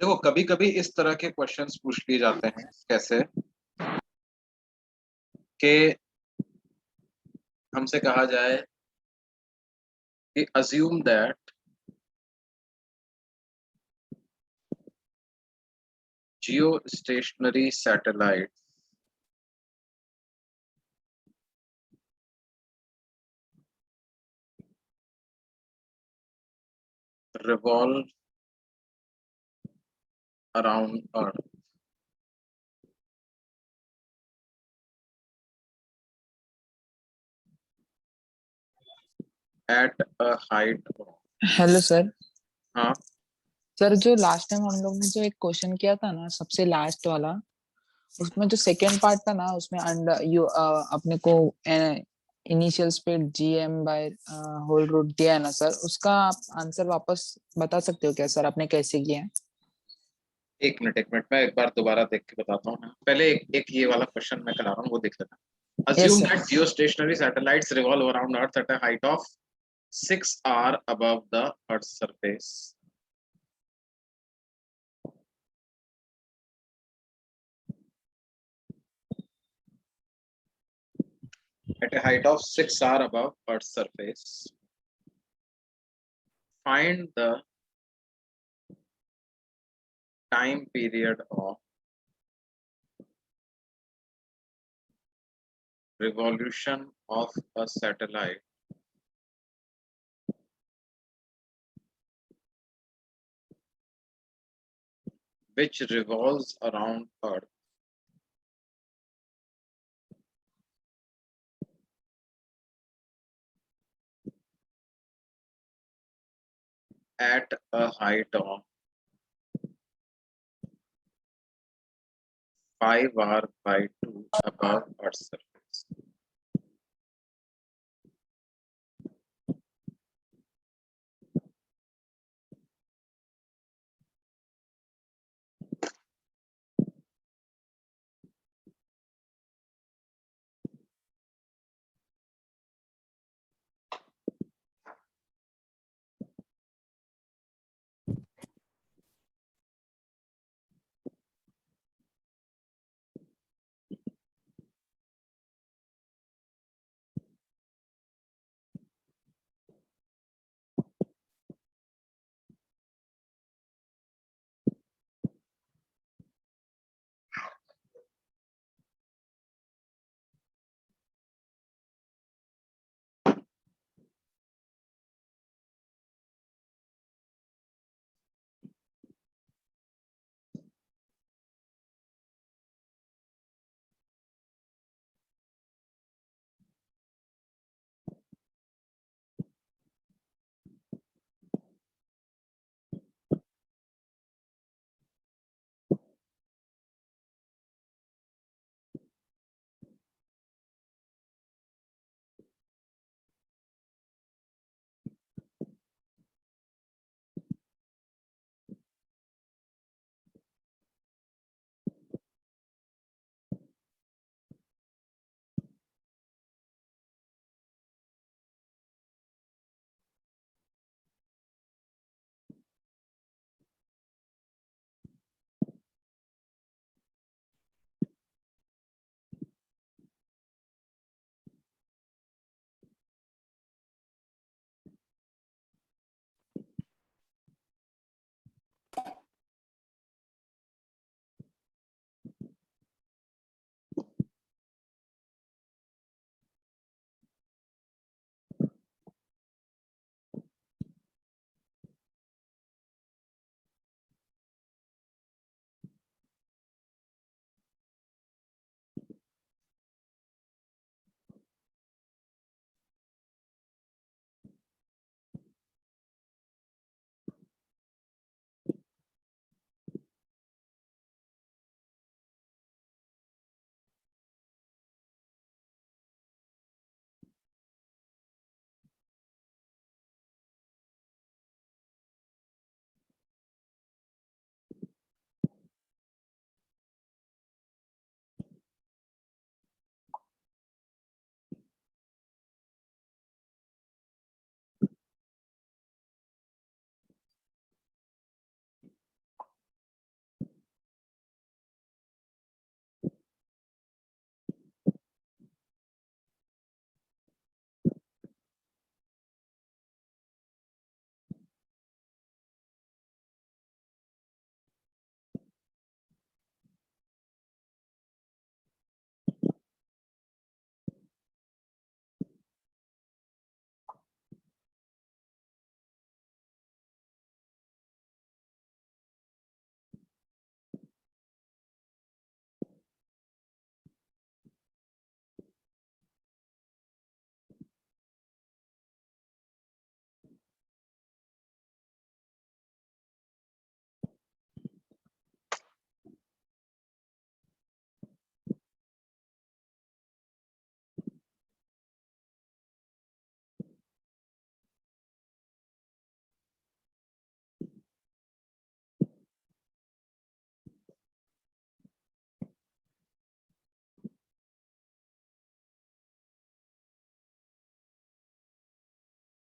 देखो कभी कभी इस तरह के क्वेश्चंस पूछ लिए जाते हैं। कैसे कि हमसे कहा जाए कि assume that Jio stationery satellite revolve around Earth at a height of। Hello sir. हाँ। सर जो लास्ट टाइम हम लोग ने जो एक क्वेश्चन किया था ना, सबसे लास्ट वाला, उसमें जो सेकंड पार्ट था ना, उसमें अंडर यू अपने को initial speed GM by whole root दिया है ना सर, उसका आप आंसर वापस बता सकते हो क्या सर, आपने कैसे किया है? एक मिनट मैं एक बार दोबारा देख के बताता हूँ। पहले एक ये वाला क्वेश्चन मैं करा रहा हूँ, वो देख लेना। Yes Assume sir. that geostationary satellites revolve around Earth at a height of 6 r above the Earth's surface. At a height of 6 r above Earth's surface, find the time period of revolution of a satellite which revolves around Earth at a height of 5r/2 above Earth's surface.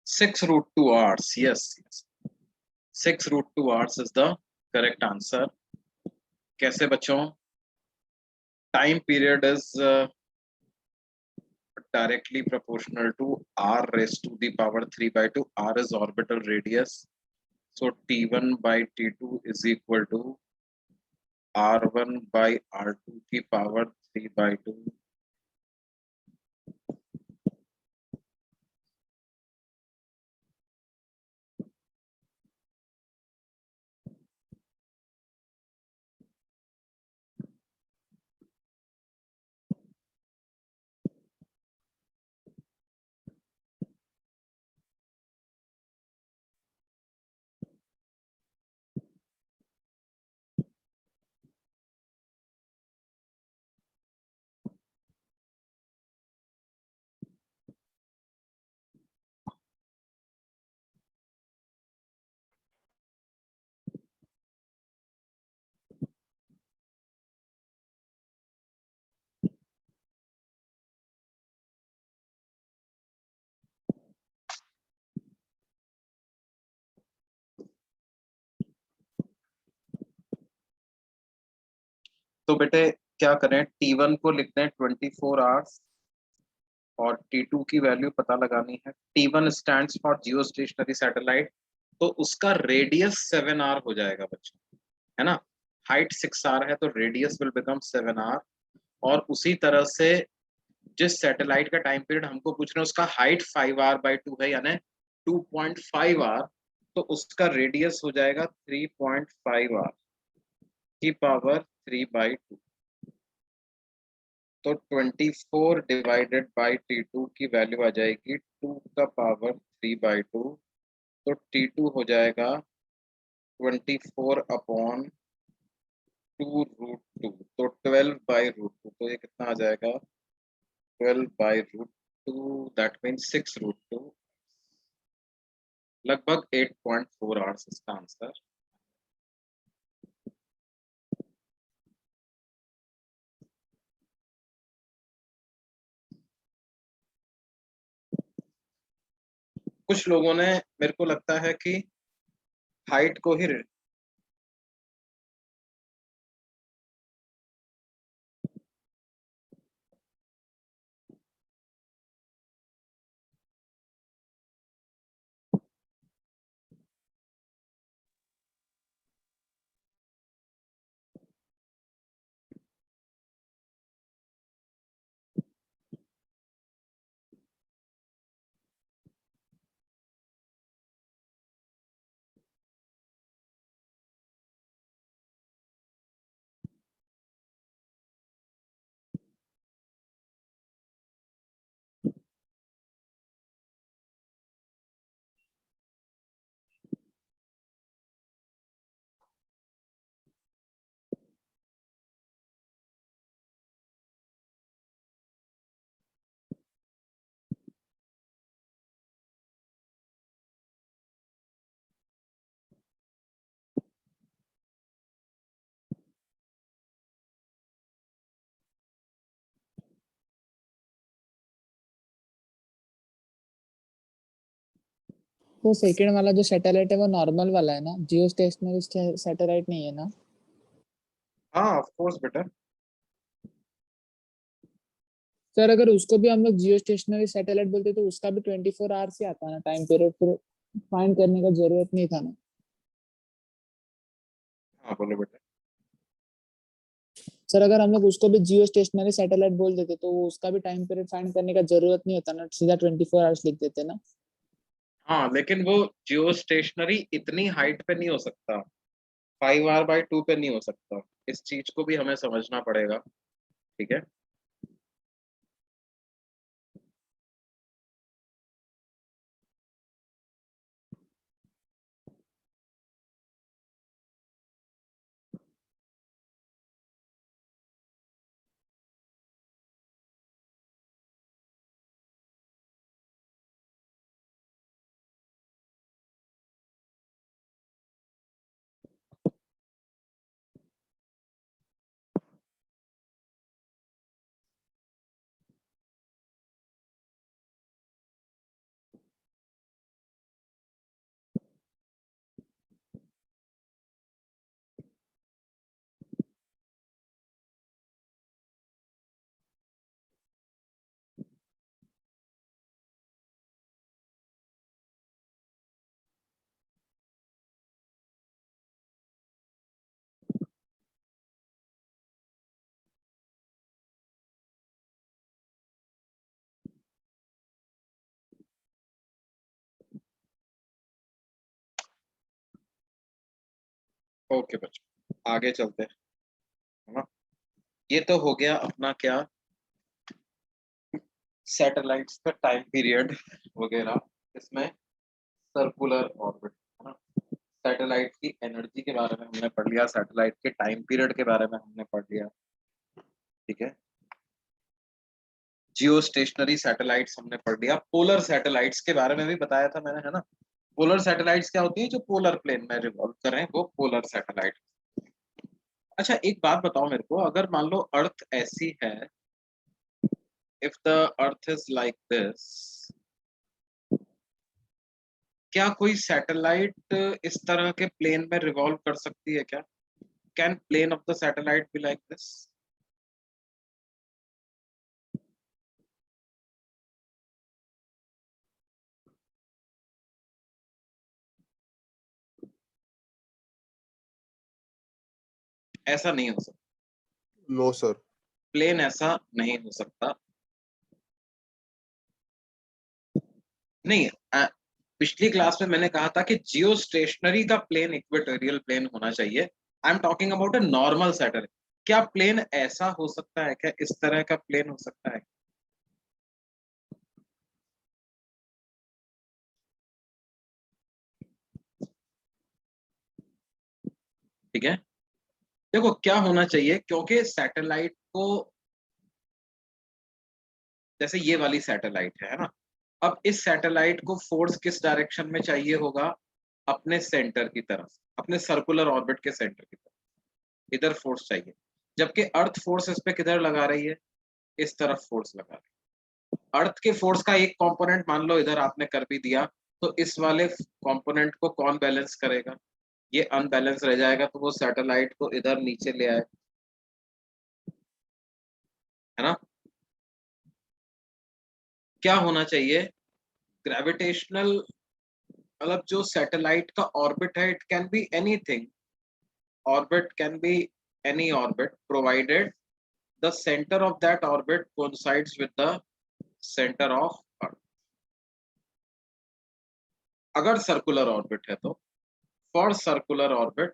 6 root 2 hours. Yes, yes. 6 root 2 hours is the correct answer. कैसे बच्चों? Time period is directly proportional to r raised to the power 3 by 2. R is orbital radius. So T1 by T2 is equal to R1 by R2 की power 3 by 2. तो बेटे क्या करें, T1 को लिख दें 24 आवर्स और T2 की वैल्यू पता लगानी है। T1 stands for Jio stationery satellite, तो उसका रेडियस 7R हो जाएगा बच्चों, है ना। हाइट 6R है तो रेडियस विल बिकम 7R। और उसी तरह से जिस सैटेलाइट का टाइम पीरियड हमको पूछ रहे हैं उसका हाइट 5R/2 है, यानी 2.5R, तो उसका रेडियस हो जाएगा 3.5R की पावर 3/2। तो 24 डिवाइडेड बाई T2 की वैल्यू आ जाएगी 2 का पावर 3/2। तो T2 हो जाएगा 24 अपॉन 2√2, तो 12/√2। तो ये कितना आ जाएगा, 12/√2, दैट मीन्स 6√2, लगभग 8.4 आवर्स इसका आंसर। कुछ लोगों ने, मेरे को लगता है कि हाइट को ही तो सेकंड वाला जो सैटेलाइट है वो नॉर्मल वाला है ना, जियो स्टेशनरी सैटेलाइट नहीं है ना? हाँ ऑफ कोर्स बेटा। सर अगर उसको भी हम लोग जियो स्टेशनरी सैटेलाइट बोलते तो उसका भी 24 आवर्स ही आता ना टाइम पीरियड, फिर फाइंड करने का जरूरत नहीं था ना। हाँ बोलो बेटा। सर अगर हम लोग उसको भी जियो स्टेशनरी सैटेलाइट बोल देते तो उसका भी टाइम पीरियड फाइंड करने का जरूरत नहीं होता ना, सीधा 24 आवर्स लिख देते ना। हाँ लेकिन वो जियो स्टेशनरी इतनी हाइट पे नहीं हो सकता, 5R/2 पे नहीं हो सकता। इस चीज को भी हमें समझना पड़ेगा, ठीक है। ओके बच्चों, आगे चलते हैं, है ना। ये तो हो गया अपना क्या, सैटेलाइट्स का टाइम पीरियड वगैरह, इसमें सर्कुलर ऑर्बिट, है ना। सैटेलाइट की एनर्जी के बारे में हमने पढ़ लिया, सैटेलाइट के टाइम पीरियड के बारे में हमने पढ़ लिया, ठीक है। जियो स्टेशनरी सैटेलाइट्स हमने पढ़ लिया, पोलर सैटेलाइट्स के बारे में भी बताया था मैंने, है ना। पोलर सैटेलाइट्स क्या होती है, जो पोलर प्लेन में रिवॉल्व कर रहे हैं, वो पोलर सैटेलाइट। अच्छा एक बात बताओ मेरे को, अगर मान लो अर्थ ऐसी है, if the earth is like this, क्या कोई सैटेलाइट इस तरह के प्लेन में रिवॉल्व कर सकती है क्या? Can plane of the satellite be like this? ऐसा नहीं हो सकता, नो सर। प्लेन ऐसा नहीं हो सकता। नहीं, पिछली क्लास में मैंने कहा था कि जियो स्टेशनरी का प्लेन इक्वेटोरियल प्लेन होना चाहिए। I am talking about a normal satellite. क्या प्लेन ऐसा हो सकता है क्या, इस तरह का प्लेन हो सकता है? ठीक है, देखो क्या होना चाहिए, क्योंकि सैटेलाइट को, जैसे ये वाली सैटेलाइट है ना, अब इस सैटेलाइट को फोर्स किस डायरेक्शन में चाहिए होगा? अपने सेंटर की तरफ, अपने सर्कुलर ऑर्बिट के सेंटर की तरफ इधर फोर्स चाहिए। जबकि अर्थ फोर्स इस पे किधर लगा रही है? इस तरफ फोर्स लगा रही है। अर्थ के फोर्स का एक कंपोनेंट मान लो इधर आपने कर भी दिया, तो इस वाले कंपोनेंट को कौन बैलेंस करेगा? ये अनबैलेंस रह जाएगा, तो वो सैटेलाइट को इधर नीचे ले आए, है ना। क्या होना चाहिए? ग्रेविटेशनल, मतलब जो सैटेलाइट का ऑर्बिट है, it can be anything, orbit can be any orbit provided the center of that orbit coincides with the center of earth. अगर सर्कुलर ऑर्बिट है तो for circular orbit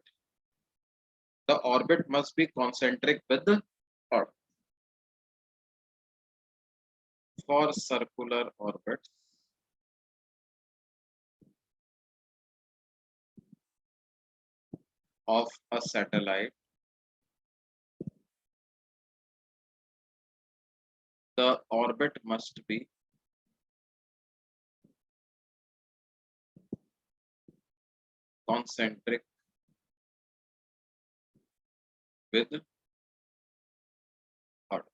the orbit must be concentric with the earth. For circular orbit of a satellite, the orbit must be concentric with earth.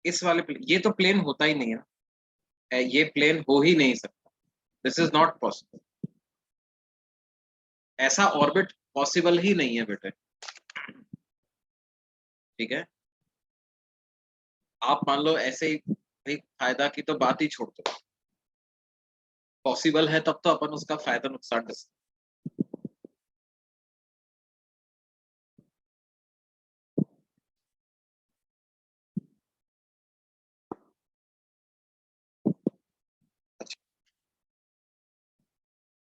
इस वाले ये तो plane होता ही नहीं है, ये प्लेन हो ही नहीं सकता, दिस इज नॉट पॉसिबल, ऐसा ऑर्बिट पॉसिबल ही नहीं है बेटे, ठीक है। आप मान लो ऐसे ही, भाई फायदा की तो बात ही छोड़ दो, पॉसिबल है तब तो अपन उसका फायदा नुकसान डिस्कस।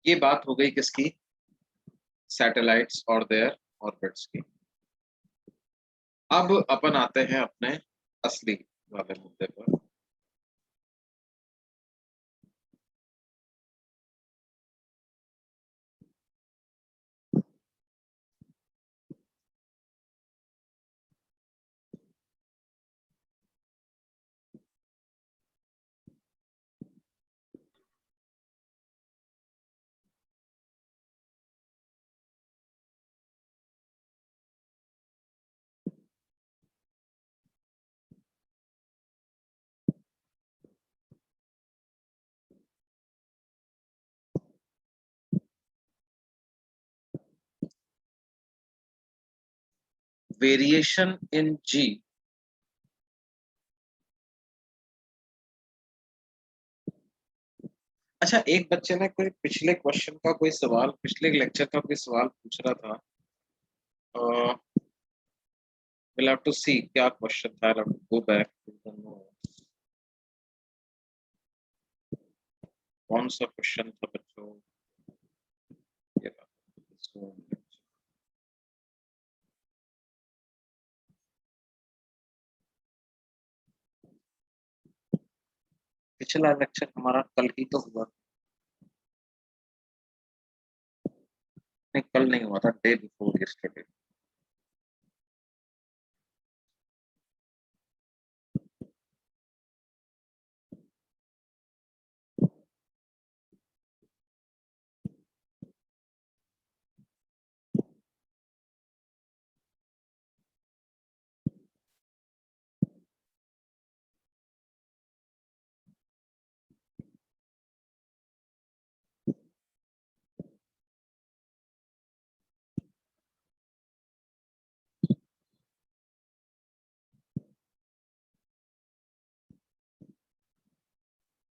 ये बात हो गई किसकी? सैटेलाइट्स और देयर ऑर्बिट्स की। अब अपन आते हैं अपने असली वाले मुद्दे पर। वेरिएशन इन जी, अच्छा एक बच्चे ने कोई पिछले क्वेश्चन का कोई सवाल, पिछले लेक्चर का कोई सवाल पूछ रहा था, we'll have to see क्या क्वेश्चन था, I'll have to go back to the notes. कौन सा क्वेश्चन था बच्चों? ये रहा। पिछला लेक्चर हमारा कल ही तो हुआ। नहीं, कल नहीं हुआ था, डे बिफोर यस्टरडे।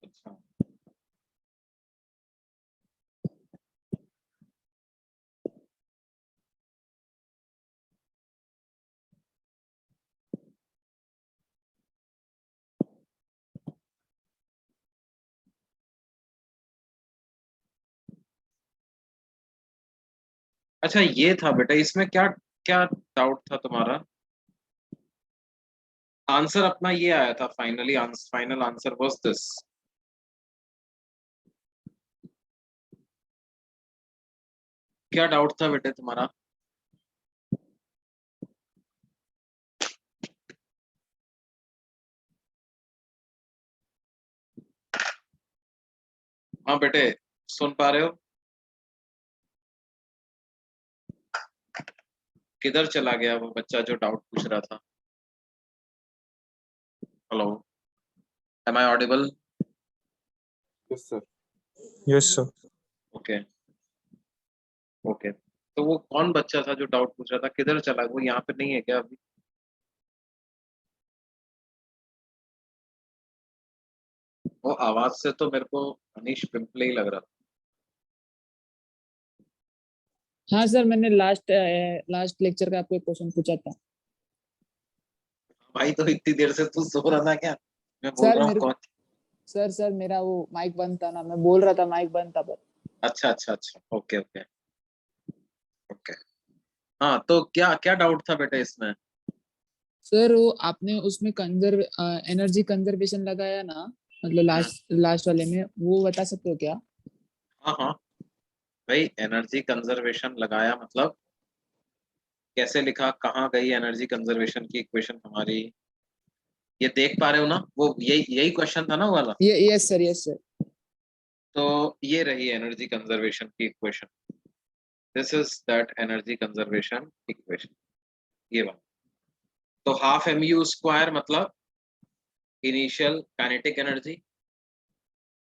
अच्छा, अच्छा ये था बेटा, इसमें क्या क्या डाउट था तुम्हारा? आंसर अपना ये आया था finally, final answer was this. क्या डाउट था बेटे तुम्हारा? हाँ बेटे, सुन पा रहे हो? किधर चला गया वो बच्चा जो डाउट पूछ रहा था? Hello, am I audible? Yes, sir. Yes, sir. Okay okay. तो वो कौन बच्चा था जो डाउट पूछ रहा था, किधर चला? वो यहाँ पे नहीं है क्या अभी? वो आवाज से तो मेरे को अनीश पिंपले ही लग रहा था। हाँ सर, मैंने लास्ट लेक्चर का आपको एक क्वेश्चन पूछा था। भाई तो इतनी देर से तू सो रहा था क्या? मैं बोल सर रहा हूँ मेरे कौन? सर मेरा वो माइक बंद था ना, मैं बोल रहा था माइक बंद था पर। अच्छा अच्छा अच्छा, ओके ओके ओके। हाँ तो क्या क्या डाउट था बेटा इसमें? सर वो आपने उसमें एनर्जी कंजर्वेशन लगाया ना, मतलब हम्म, लास्ट लास्ट वाले में, वो बता सकते हो क्या? हाँ हाँ भाई, एनर्जी कंजर्वेशन लगाया मतलब कैसे लिखा, कहाँ गई एनर्जी कंजर्वेशन की इक्वेशन हमारी? ये देख पा रहे हो ना? वो यही यही क्वेश्चन था ना वो वाला। ये यस सर, यस सर। तो ये रही एनर्जी कंजर्वेशन की equation. This is that energy conservation equation, ये वाला। तो हाफ एम यू स्क्वायर मतलब इनिशियल काइनेटिक एनर्जी,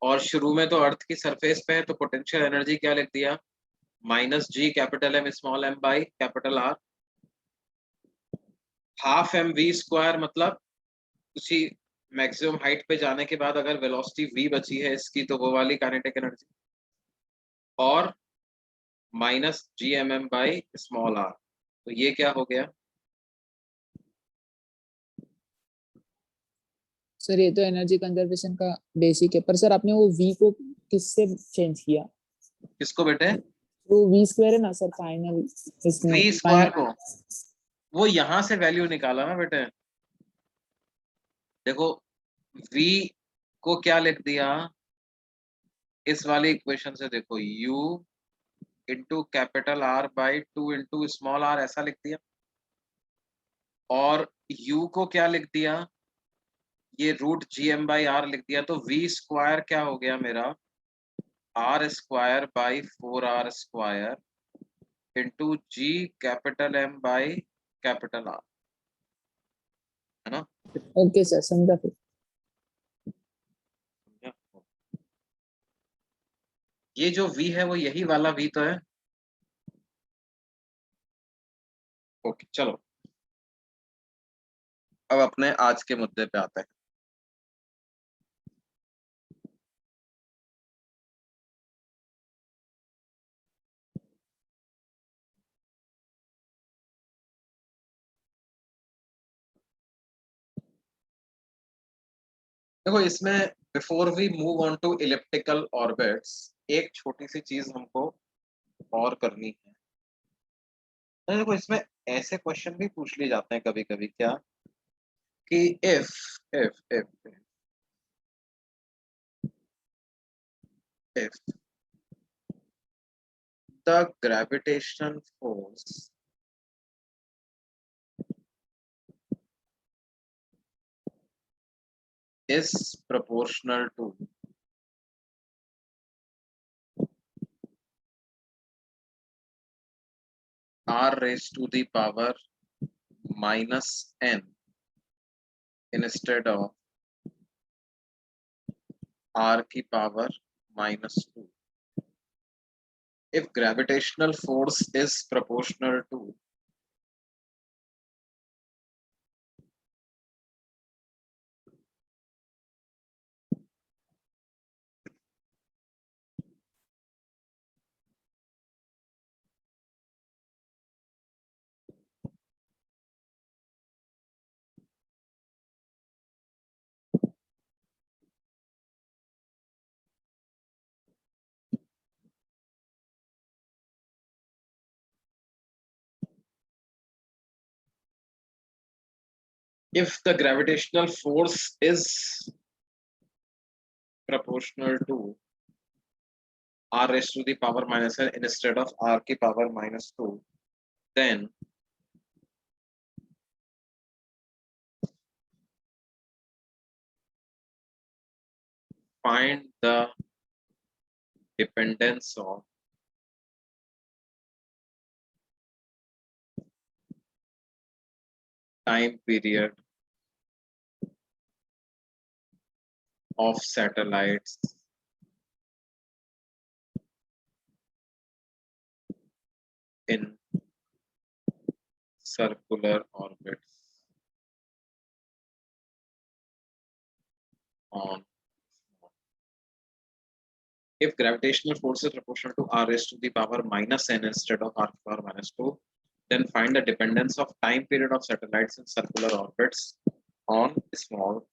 और शुरू में तो अर्थ की सरफेस पे है तो पोटेंशियल एनर्जी क्या लिख दिया? Minus G capital M small M by capital R. Half M V square मतलब उसी मैक्सिमम हाइट पे जाने के बाद अगर वेलोसिटी v बची है इसकी, तो वो वाली काइनेटिक एनर्जी। और minus G M M by small R. तो ये क्या हो गया? सर ये तो एनर्जी कंजर्वेशन का बेसिक है, पर सर आपने वो वी को किससे चेंज किया? किसको बेटे? वो वी स्क्वायर है ना सर, फाइनल इसमें v स्क्वायर फाइनल। को वो यहां से वैल्यू निकाला ना बेटे। देखो, v को क्या लिख दिया इस वाली इक्वेशन से? देखो, u into capital R by two into small R, ऐसा लिख दिया। और u को क्या लिख दिया? ये root G M by R लिख दिया। तो v स्क्वायर क्या हो गया मेरा? R square by four R square into G capital M by capital R, है ना? ओके सर, समझा फिर। ये जो v है वो यही वाला v तो है। ओके चलो, अब अपने आज के मुद्दे पे आते हैं। देखो इसमें before we move on to elliptical orbits एक छोटी सी चीज हमको और करनी है। तो देखो इसमें ऐसे क्वेश्चन भी पूछ लिए जाते हैं कभी कभी, क्या कि if the gravitational force is proportional to r raised to the power minus n instead of r की power -2. If gravitational force is proportional to if the gravitational force is proportional to r raised to the power minus n instead of r की power -2, then find the dependence of time period of satellites in circular orbits on. If gravitational force is proportional to r raised to the power minus n instead of r to the power -2, then find the dependence of time period of satellites in circular orbits on small.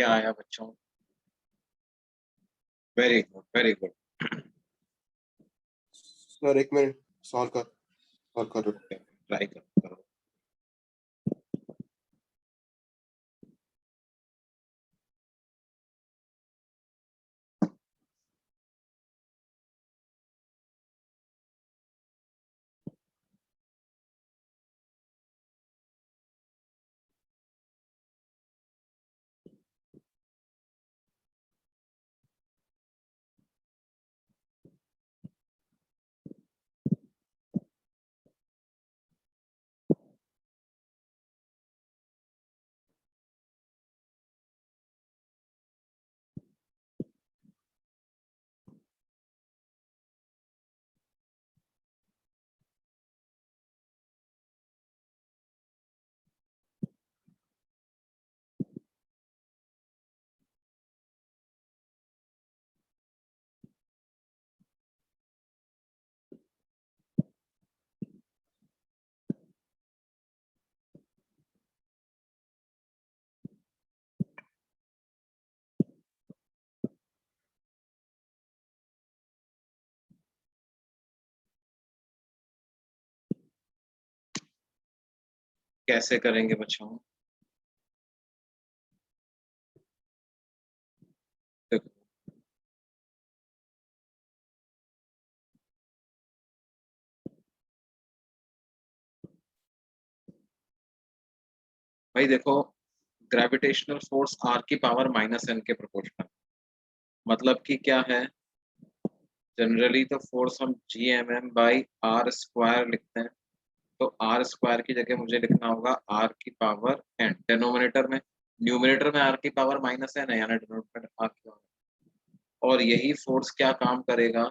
क्या आया बच्चों? Very good, very good. Sir एक minute solve कर रहा हूँ। Try करो। कैसे करेंगे बच्चों? देखो भाई, देखो ग्रेविटेशनल फोर्स r की पावर -n के प्रोपोर्शनल, मतलब कि क्या है, जनरली तो फोर्स हम GMM बाई आर स्क्वायर लिखते हैं, तो आर स्क्वायर की जगह मुझे लिखना होगा r की पावर n डिनोमिनेटर में, न्यूमिनेटर में r की पावर -n है, यानी डिनोमिनेटर r की पावर, और यही फोर्स क्या काम करेगा,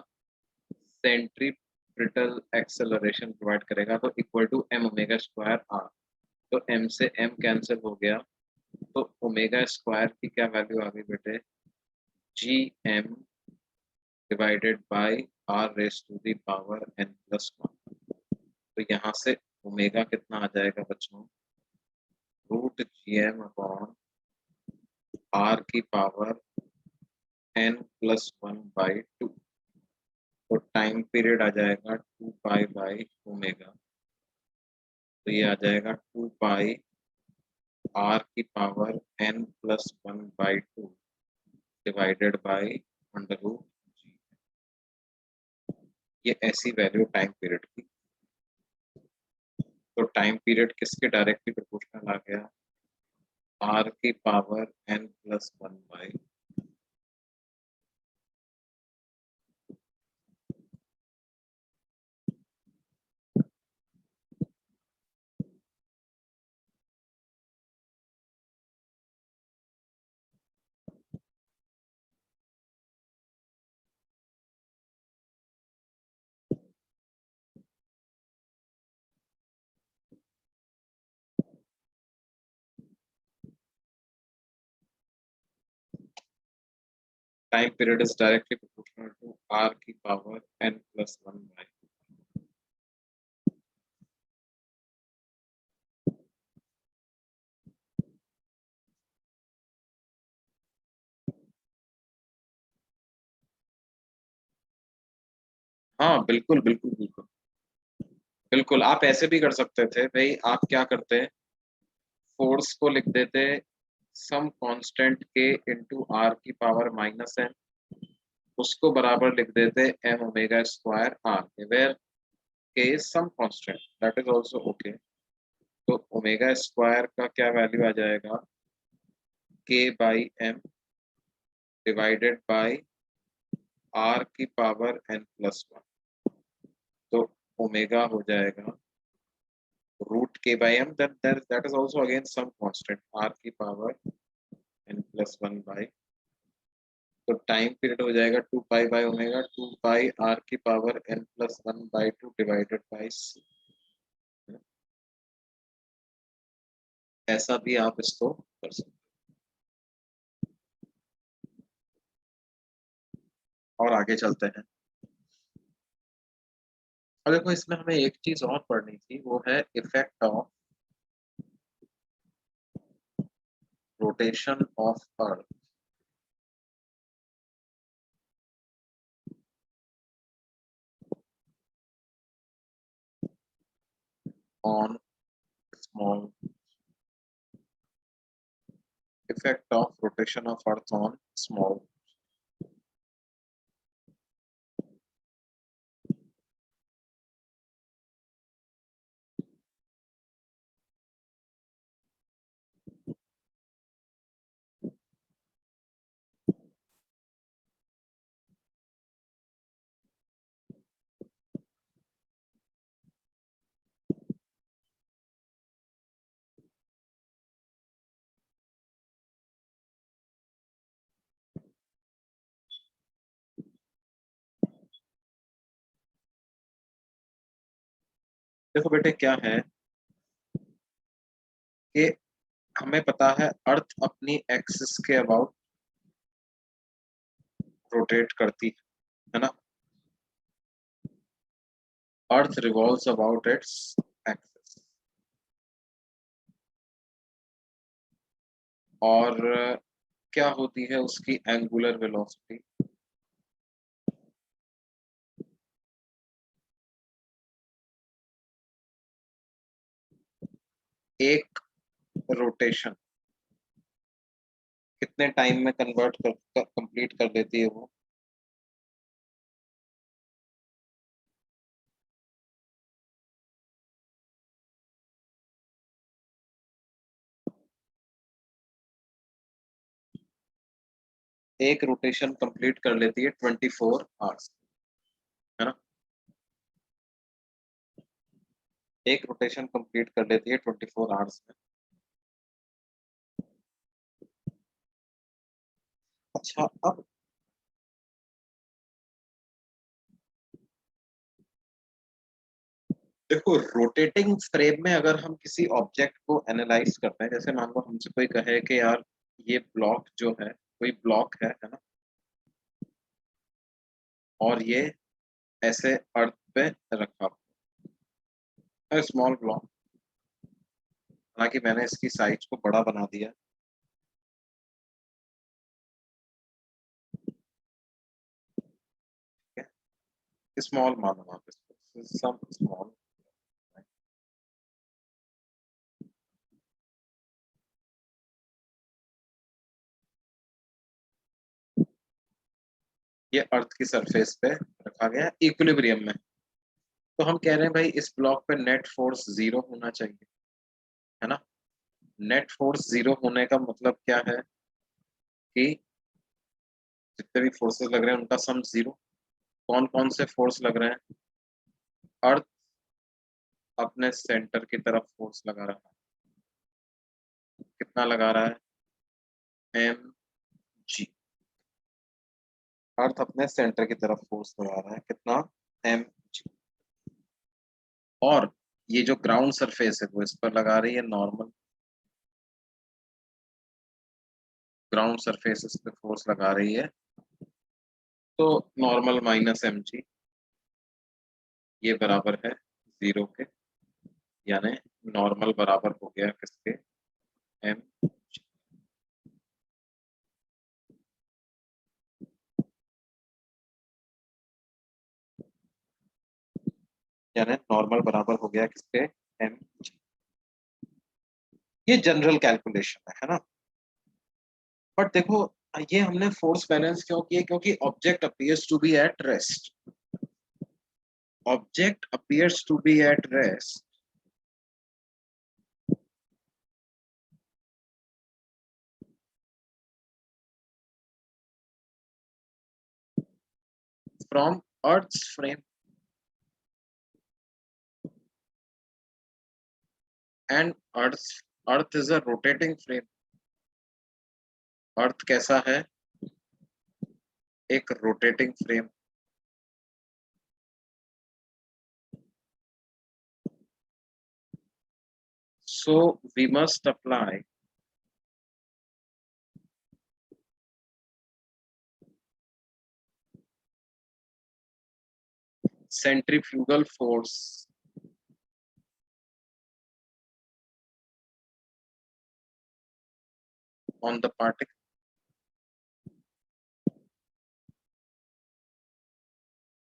सेंट्रीपिटल एक्सेलरेशन प्रोवाइड करेगा, तो equal to m omega square r, तो m से m कैंसिल हो गया, तो ओमेगा स्क्वायर की क्या वैल्यू आ गई बेटे, GM divided by r raise to the power n+1, तो यहाँ से ओमेगा कितना आ जाएगा बच्चों, √GM अपॉन r की पावर n+1/2, तो टाइम पीरियड आ जाएगा 2 पाई बाई ओमेगा, तो ये आ जाएगा 2 पाई r की power n+1/2 divided by √g, ये ऐसी वैल्यू टाइम पीरियड की, तो टाइम पीरियड किसके डायरेक्टली प्रोपोर्शनल आ गया, r की power n+1/, time period is directly proportional to r की पावर n+1/, हाँ बिल्कुल बिल्कुल बिल्कुल बिल्कुल, आप ऐसे भी कर सकते थे भाई, आप क्या करते, फोर्स को लिख देते सम कांस्टेंट के इनटू r की पावर -n, उसको बराबर लिख देते m omega square r, where k is some constant, that is also okay, तो ओमेगा स्क्वायर का क्या वैल्यू आ जाएगा, k by m divided by r की पावर n+1, तो ओमेगा हो जाएगा √k/m, that is also again some constant r की पावर n+1/, तो टाइम पीरियड हो जाएगा 2 pi by omega 2 pi r की power n+1/2 divided by c, ऐसा भी आप इसको कर सकते हैं। और आगे चलते हैं, और देखो इसमें हमें एक चीज और पढ़नी थी, वो है effect of rotation of earth on small, effect of rotation of earth on small, देखो बेटे क्या है कि हमें पता है अर्थ अपनी एक्सिस के अबाउट रोटेट करती है ना, earth revolves about its axis, और क्या होती है उसकी एंगुलर वेलोसिटी, एक रोटेशन कितने टाइम में कन्वर्ट कर कंप्लीट कर देती है वो? एक रोटेशन कंप्लीट कर लेती है 24 आवर्स, है ना? एक रोटेशन कंप्लीट कर लेती है 24 आवर्स में। अच्छा, अब देखो, रोटेटिंग फ्रेम में अगर हम किसी ऑब्जेक्ट को एनालाइज करते हैं, जैसे मान लो हमसे कोई कहे कि यार ये ब्लॉक जो है, कोई ब्लॉक है ना, और ये ऐसे अर्थ पे रखा है, स्मॉल ब्लॉक, हालांकि मैंने इसकी साइज को बड़ा बना दिया, स्मॉल मानो आप इसको, सम स्मॉल। ये अर्थ की सरफेस पे रखा गया है इक्विलिब्रियम में। तो हम कह रहे हैं भाई इस ब्लॉक पे नेट फोर्स 0 होना चाहिए, है ना? नेट फोर्स 0 होने का मतलब क्या है कि जितने भी फोर्सेस लग रहे हैं उनका सम 0। कौन कौन से फोर्स लग रहे हैं? अर्थ अपने सेंटर की तरफ फोर्स लगा रहा है, कितना लगा रहा है? M G. अर्थ अपने सेंटर की तरफ फोर्स लगा रहा है, कितना? M G. और ये जो ग्राउंड सरफेस है वो इस पर लगा रही है नॉर्मल, ग्राउंड सरफेस इस पे फोर्स लगा रही है, तो नॉर्मल माइनस एम जी, ये बराबर है 0 के, यानी नॉर्मल बराबर हो गया किसके? एम। यानी नॉर्मल बराबर हो गया किसके? एम। ये जनरल कैलकुलेशन है ना? बट देखो, ये हमने फोर्स बैलेंस क्यों किए? क्योंकि object appears to be at rest, object appears to be at rest from Earth's frame, and Earth is a rotating frame. Earth कैसा है? एक rotating frame. So we must apply centrifugal force on the particle,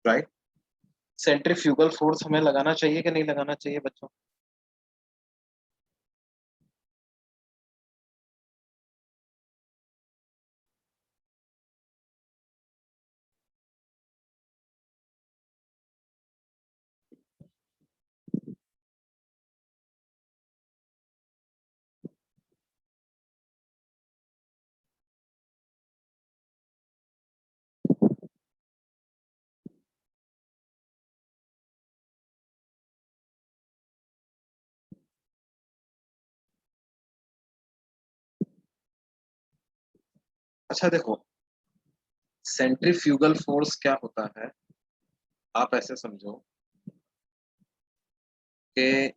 right? Centrifugal force हमें लगाना चाहिए कि नहीं लगाना चाहिए बच्चों? अच्छा देखो, सेंट्रीफ्यूगल फोर्स क्या होता है, आप ऐसे समझो कि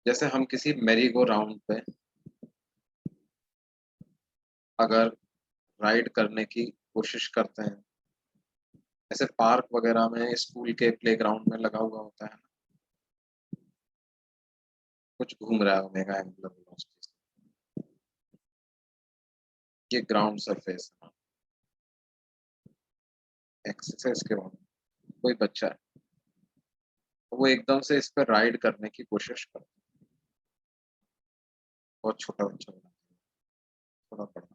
जैसे हम किसी मेरी गो राउंड पे अगर राइड करने की कोशिश करते हैं, ऐसे पार्क वगैरह में, स्कूल के प्लेग्राउंड में लगा हुआ होता है ना, कुछ घूम रहा है ओमेगा एंगुलर वेलोसिटी, ये ग्राउंड सरफेस है, एक्सरसाइज के बाद कोई बच्चा है, वो एकदम से इस पर राइड करने की कोशिश करता है, बहुत छोटा बच्चा बना थोड़ा बड़ा।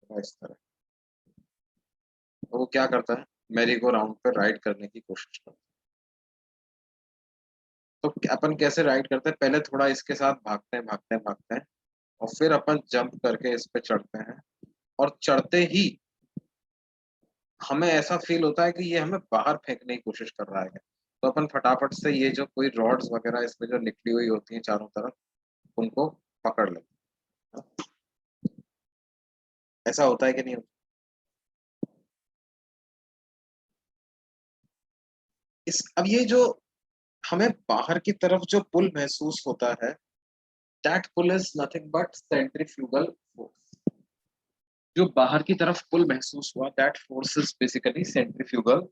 इस तरह तो वो क्या करता है, मेरी को राउंड पे राइड करने की कोशिश करता है। तो अपन कैसे राइड करते हैं, पहले थोड़ा इसके साथ भागते हैं भागते हैं भागते हैं, और फिर अपन जंप करके इस पे चढ़ते हैं, और चढ़ते ही हमें ऐसा फील होता है कि ये हमें बाहर फेंकने की कोशिश कर रहा है। तो अपन फटाफट से ये जो कोई रॉड्स वगैरह इसमें जो निकली हुई होती हैं चारों तरफ, उनको पकड़ लेते हैं। ऐसा होता है कि नहीं होता? अब ये जो हमें बाहर की तरफ जो पुल महसूस होता है, that pull is nothing but centrifugal force. जो बाहर की तरफ पुल महसूस हुआ, that force is basically centrifugal.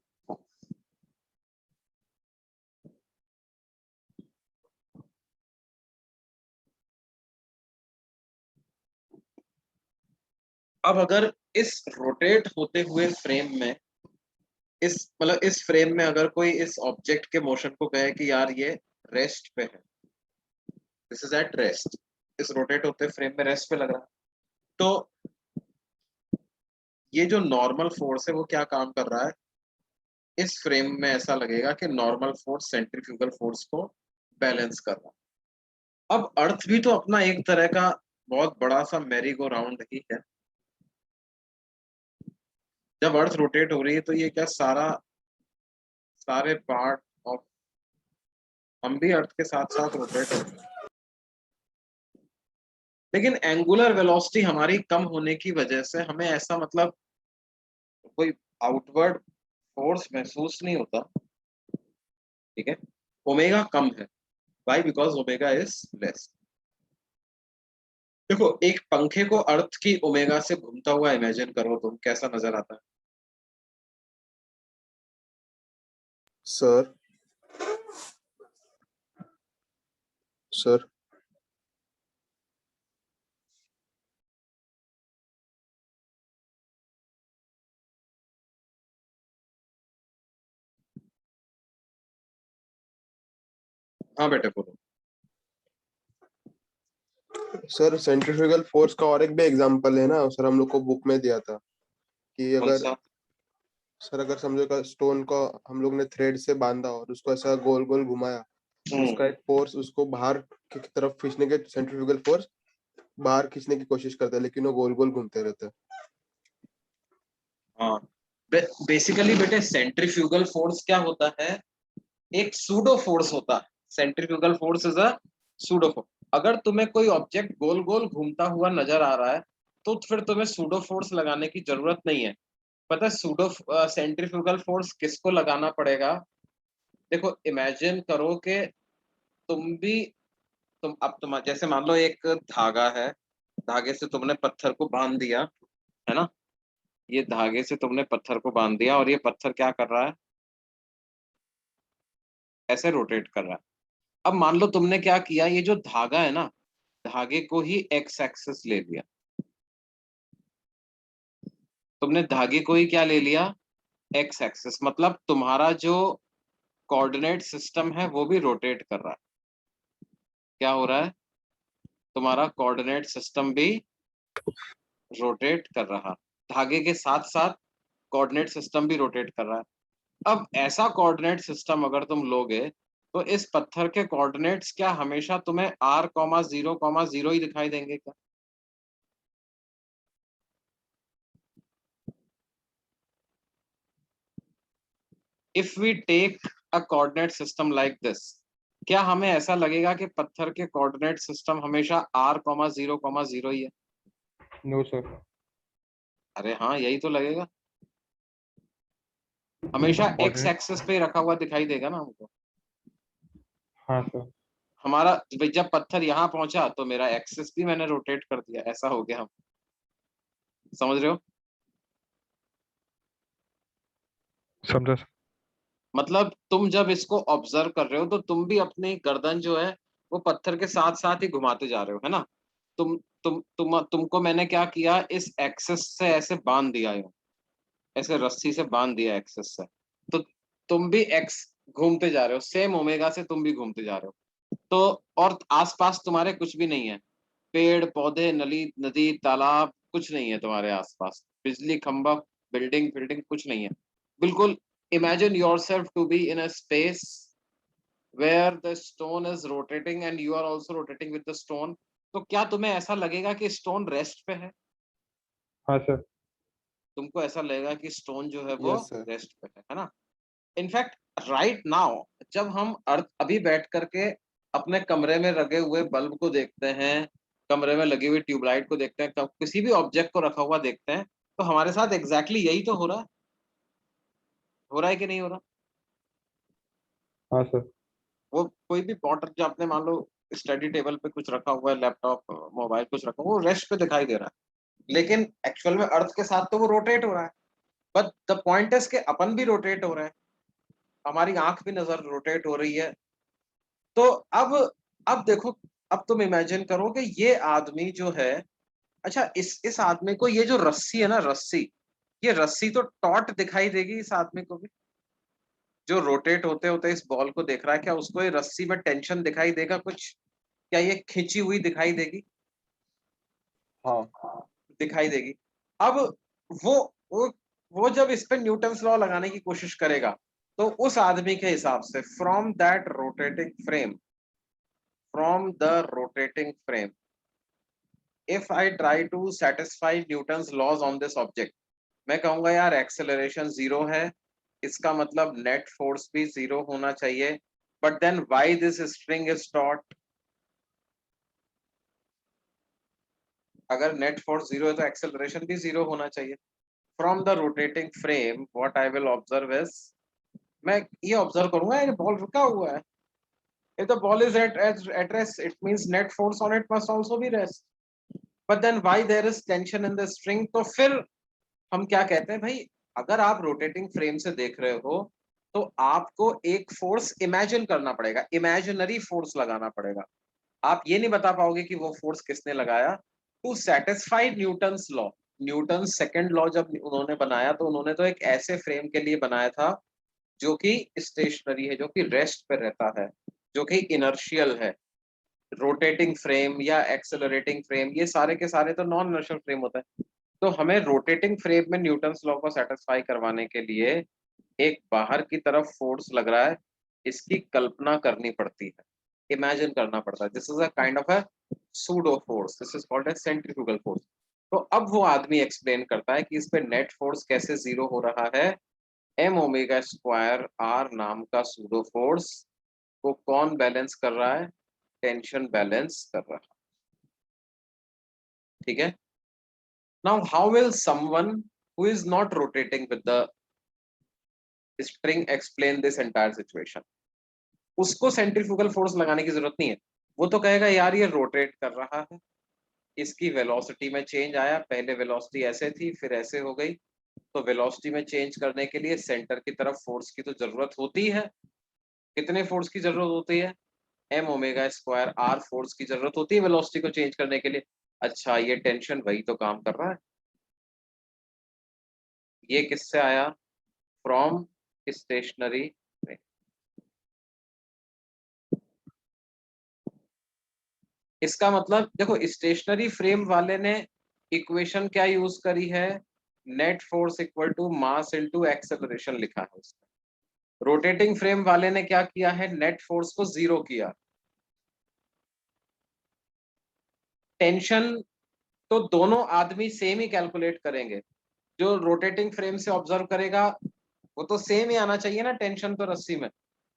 अब अगर इस रोटेट होते हुए फ्रेम में, इस मतलब इस फ्रेम में अगर कोई इस ऑब्जेक्ट के मोशन को कहे कि यार ये रेस्ट पे है, दिस इज एट रेस्ट, इस रोटेट होते फ्रेम में रेस्ट पे लग रहा है, तो ये जो नॉर्मल फोर्स है वो क्या काम कर रहा है, इस फ्रेम में ऐसा लगेगा कि नॉर्मल फोर्स सेंट्रीफ्यूगल फोर्स को बैलेंस कर रहा है। अब अर्थ भी तो अपना एक तरह का बहुत बड़ा सा मैरी गो राउंड ही है। जब अर्थ रोटेट हो रही है तो ये क्या सारे पार्ट ऑफ, हम भी अर्थ के साथ साथ रोटेट हो रहे हैं, लेकिन एंगुलर वेलोसिटी हमारी कम होने की वजह से हमें ऐसा मतलब कोई आउटवर्ड फोर्स महसूस नहीं होता। ठीक है, ओमेगा कम है, why because omega is less. देखो एक पंखे को अर्थ की ओमेगा से घूमता हुआ इमेजिन करो तुम, कैसा नजर आता है? सर सर हाँ बेटे बोलो। सर सेंट्रीफ्यूगल फोर्स का और एक भी एग्जांपल है ना सर, हम लोग को बुक में दिया था कि कौन अगर सा? सर अगर समझो का स्टोन को हम लोग ने थ्रेड से बांधा और उसको ऐसा गोल गोल घुमाया, उसका एक फोर्स उसको बाहर की तरफ खींचने के, सेंट्रीफ्यूगल फोर्स बाहर खींचने की कोशिश करता है लेकिन वो गोल गोल घूमते रहता है। हाँ, बेसिकली बेटे सेंट्रीफ्यूगल फोर्स क्या होता है, एक सूडो फोर्स होता है। Centrifugal force is a pseudo force. अगर तुम्हें कोई ऑब्जेक्ट गोल गोल घूमता हुआ नजर आ रहा है तो फिर तुम्हें सूडो फोर्स लगाने की जरूरत नहीं है। पता है सूडो सेंट्रीफ्यूगल फोर्स किसको लगाना पड़ेगा? देखो इमेजिन करो कि तुम भी, तुम जैसे मान लो एक धागा है, धागे से तुमने पत्थर को बांध दिया, है ना? ये धागे से तुमने पत्थर को बांध दिया और ये पत्थर क्या कर रहा है, ऐसे रोटेट कर रहा है। अब मान लो तुमने क्या किया, ये जो धागा है ना, धागे को ही एक्स एक्सिस ले लिया। तुमने धागे को ही क्या ले लिया, एक्स एक्सिस, मतलब तुम्हारा जो कोऑर्डिनेट सिस्टम है वो भी रोटेट कर रहा है। क्या हो रहा है, तुम्हारा कोऑर्डिनेट सिस्टम भी रोटेट कर रहा, धागे के साथ साथ कोऑर्डिनेट सिस्टम भी रोटेट कर रहा है। अब ऐसा कोऑर्डिनेट सिस्टम अगर तुम लोगे तो इस पत्थर के कोऑर्डिनेट्स क्या हमेशा तुम्हें r,0,0 ही दिखाई देंगे क्या? If we take a coordinate system like this, क्या हमें ऐसा लगेगा कि पत्थर के कोऑर्डिनेट सिस्टम हमेशा r,0,0 ही है? No sir. अरे हाँ, यही तो लगेगा, हमेशा एक्स कोऑर्डिनेट, एक्सिस पे रखा हुआ दिखाई देगा ना हमको। हाँ सर। हमारा जब पत्थर यहाँ पहुंचा तो मेरा एक्सिस भी मैंने रोटेट कर दिया, ऐसा हो गया। हम समझ रहे हो? समझा सर। मतलब तुम जब इसको ऑब्जर्व कर रहे हो तो तुम भी अपनी गर्दन जो है वो पत्थर के साथ साथ ही घुमाते जा रहे हो, है ना? तुमको मैंने क्या किया, इस एक्सिस से ऐसे बांध दिया, यूं ऐसे रस्सी से बांध दिया एक्सिस से, तो तुम भी एक्स घूमते जा रहे हो, सेम ओमेगा से तुम भी घूमते जा रहे हो। तो और आसपास तुम्हारे कुछ भी नहीं है, पेड़ पौधे, नली नदी तालाब कुछ नहीं है तुम्हारे आसपास, बिजली खंभा बिल्डिंग बिल्डिंग कुछ नहीं है, बिल्कुल। Imagine yourself to be in a space where the stone is rotating and you are also rotating with the stone। तो क्या तुम्हें ऐसा लगेगा कि स्टोन रेस्ट पे है? हाँ सर। तुमको ऐसा लगेगा कि स्टोन जो है वो यस सर। रेस्ट पे है ना? इनफैक्ट राइट नाउ जब हम अर्थ अभी बैठ करके अपने कमरे में लगे हुए बल्ब को देखते हैं, कमरे में लगी हुई ट्यूबलाइट को देखते हैं, किसी भी ऑब्जेक्ट को रखा हुआ देखते हैं, तो हमारे साथ एग्जैक्टली यही तो हो रहा है कि नहीं हो रहा? हाँ सर। वो कोई भी पॉटर जो आपने मान लो स्टडी टेबल पे कुछ रखा हुआ है, लैपटॉप मोबाइल कुछ रखा हुआ, वो रेस्ट पे दिखाई दे रहा है, लेकिन एक्चुअल में अर्थ के साथ तो वो रोटेट हो रहा है। बट द पॉइंट इज के अपन भी रोटेट हो रहे हैं, हमारी आंख भी नजर रोटेट हो रही है। तो अब देखो, अब तुम इमेजिन करो कि ये आदमी जो है, अच्छा इस आदमी को ये जो रस्सी है ना, रस्सी, ये रस्सी तो टॉट दिखाई देगी इस आदमी को भी, जो रोटेट होते होते इस बॉल को देख रहा है, क्या उसको ये रस्सी में टेंशन दिखाई देगा कुछ? क्या ये खिंची हुई दिखाई देगी? हाँ। दिखाई देगी। अब वो वो वो जब इस पे न्यूटन्स लॉ लगाने की कोशिश करेगा, तो उस आदमी के हिसाब से from the rotating frame if I try to satisfy Newton's laws on this object, मैं कहूंगा यार एक्सेलरेशन 0 है, इसका मतलब नेट फोर्स भी 0 होना चाहिए। But then why this string is taut? अगर नेट फोर्स 0 है तो एक्सेलरेशन भी 0 होना चाहिए। From the rotating frame what I will observe is, मैं ये ऑब्जर्व करूंगा ये बॉल रुका हुआ है, if the ball is at rest it means net force on it must also be rest, but then why there is tension in the string? तो फिर हम क्या कहते हैं भाई, अगर आप रोटेटिंग फ्रेम से देख रहे हो तो आपको एक फोर्स इमेजिन करना पड़ेगा, इमेजिनरी फोर्स लगाना पड़ेगा। आप ये नहीं बता पाओगे कि वो फोर्स किसने लगाया। To satisfy Newton's law, Newton second law जब उन्होंने बनाया तो उन्होंने तो एक ऐसे फ्रेम के लिए बनाया था जो कि स्टेशनरी है, जो कि रेस्ट पे रहता है, जो कि इनर्शियल है। रोटेटिंग फ्रेम या एक्सेलरेटिंग फ्रेम ये सारे के सारे तो नॉन इनर्शियल फ्रेम होता है। तो हमें रोटेटिंग फ्रेम में न्यूटन्स लॉ को सेटिस्फाई करवाने के लिए एक बाहर की तरफ फोर्स लग रहा है, इसकी कल्पना करनी पड़ती है, इमेजिन करना पड़ता है। This is a kind of a pseudo force, this is called a centrifugal force. तो अब वो आदमी एक्सप्लेन करता है कि इस पे नेट फोर्स कैसे 0 हो रहा है। एम ओमेगा स्क्वायर आर नाम का सूडो फोर्स को कौन बैलेंस कर रहा है? टेंशन बैलेंस कर रहा है। ठीक है। Now how will someone who is not rotating with the spring explain this entire situation? उसको सेंट्रीफ्यूगल फोर्स लगाने की जरूरत नहीं है, वो तो कहेगा यार ये रोटेट कर रहा है, इसकी वेलोसिटी में चेंज आया, पहले वेलोसिटी ऐसे थी फिर ऐसे हो गई, तो वेलोसिटी में चेंज करने के लिए सेंटर की तरफ फोर्स की तो जरूरत होती है। कितने फोर्स की जरूरत होती है? M omega square R force की जरूरत होती है वेलोसिटी को चेंज करने के लिए। अच्छा ये टेंशन वही तो काम कर रहा है। ये किससे आया? From stationary. इसका मतलब देखो, स्टेशनरी फ्रेम वाले ने इक्वेशन क्या यूज करी है? Net force equal to mass into acceleration लिखा है उसमें। रोटेटिंग फ्रेम वाले ने क्या किया है? नेट फोर्स को 0 किया। टेंशन तो दोनों आदमी सेम ही कैलकुलेट करेंगे, जो रोटेटिंग फ्रेम से ऑब्जर्व करेगा वो तो सेम ही आना चाहिए ना। टेंशन तो रस्सी में